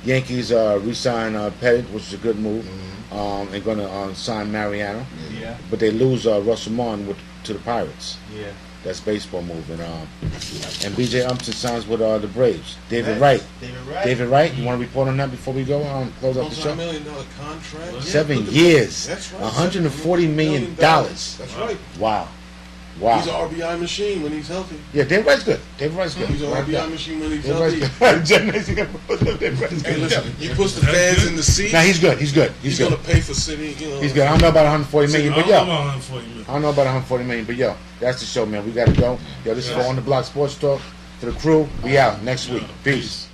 Yankees re-sign Pettit, which is a good move. And going to sign Mariano. Yeah. But they lose Russell Martin to the Pirates. Yeah. That's baseball move. And B.J. Upton signs with the Braves. David Wright. David Wright. You want to report on that before we go close up the show? $1 million contract. 7 years. That's right. $140 million. That's right. Wow. He's an RBI machine when he's healthy. Yeah, David Wright's good. He's an RBI machine when he's healthy. Hey, listen, he puts the fans in the seats. Nah, he's good. He's going to pay for City. He's good. I don't know about $140 million, but yo. I don't know about $140 million, but yo, that's the show, man. We got to go. Yo, this is for On the Block Sports Talk. For the crew, we out next week. Peace.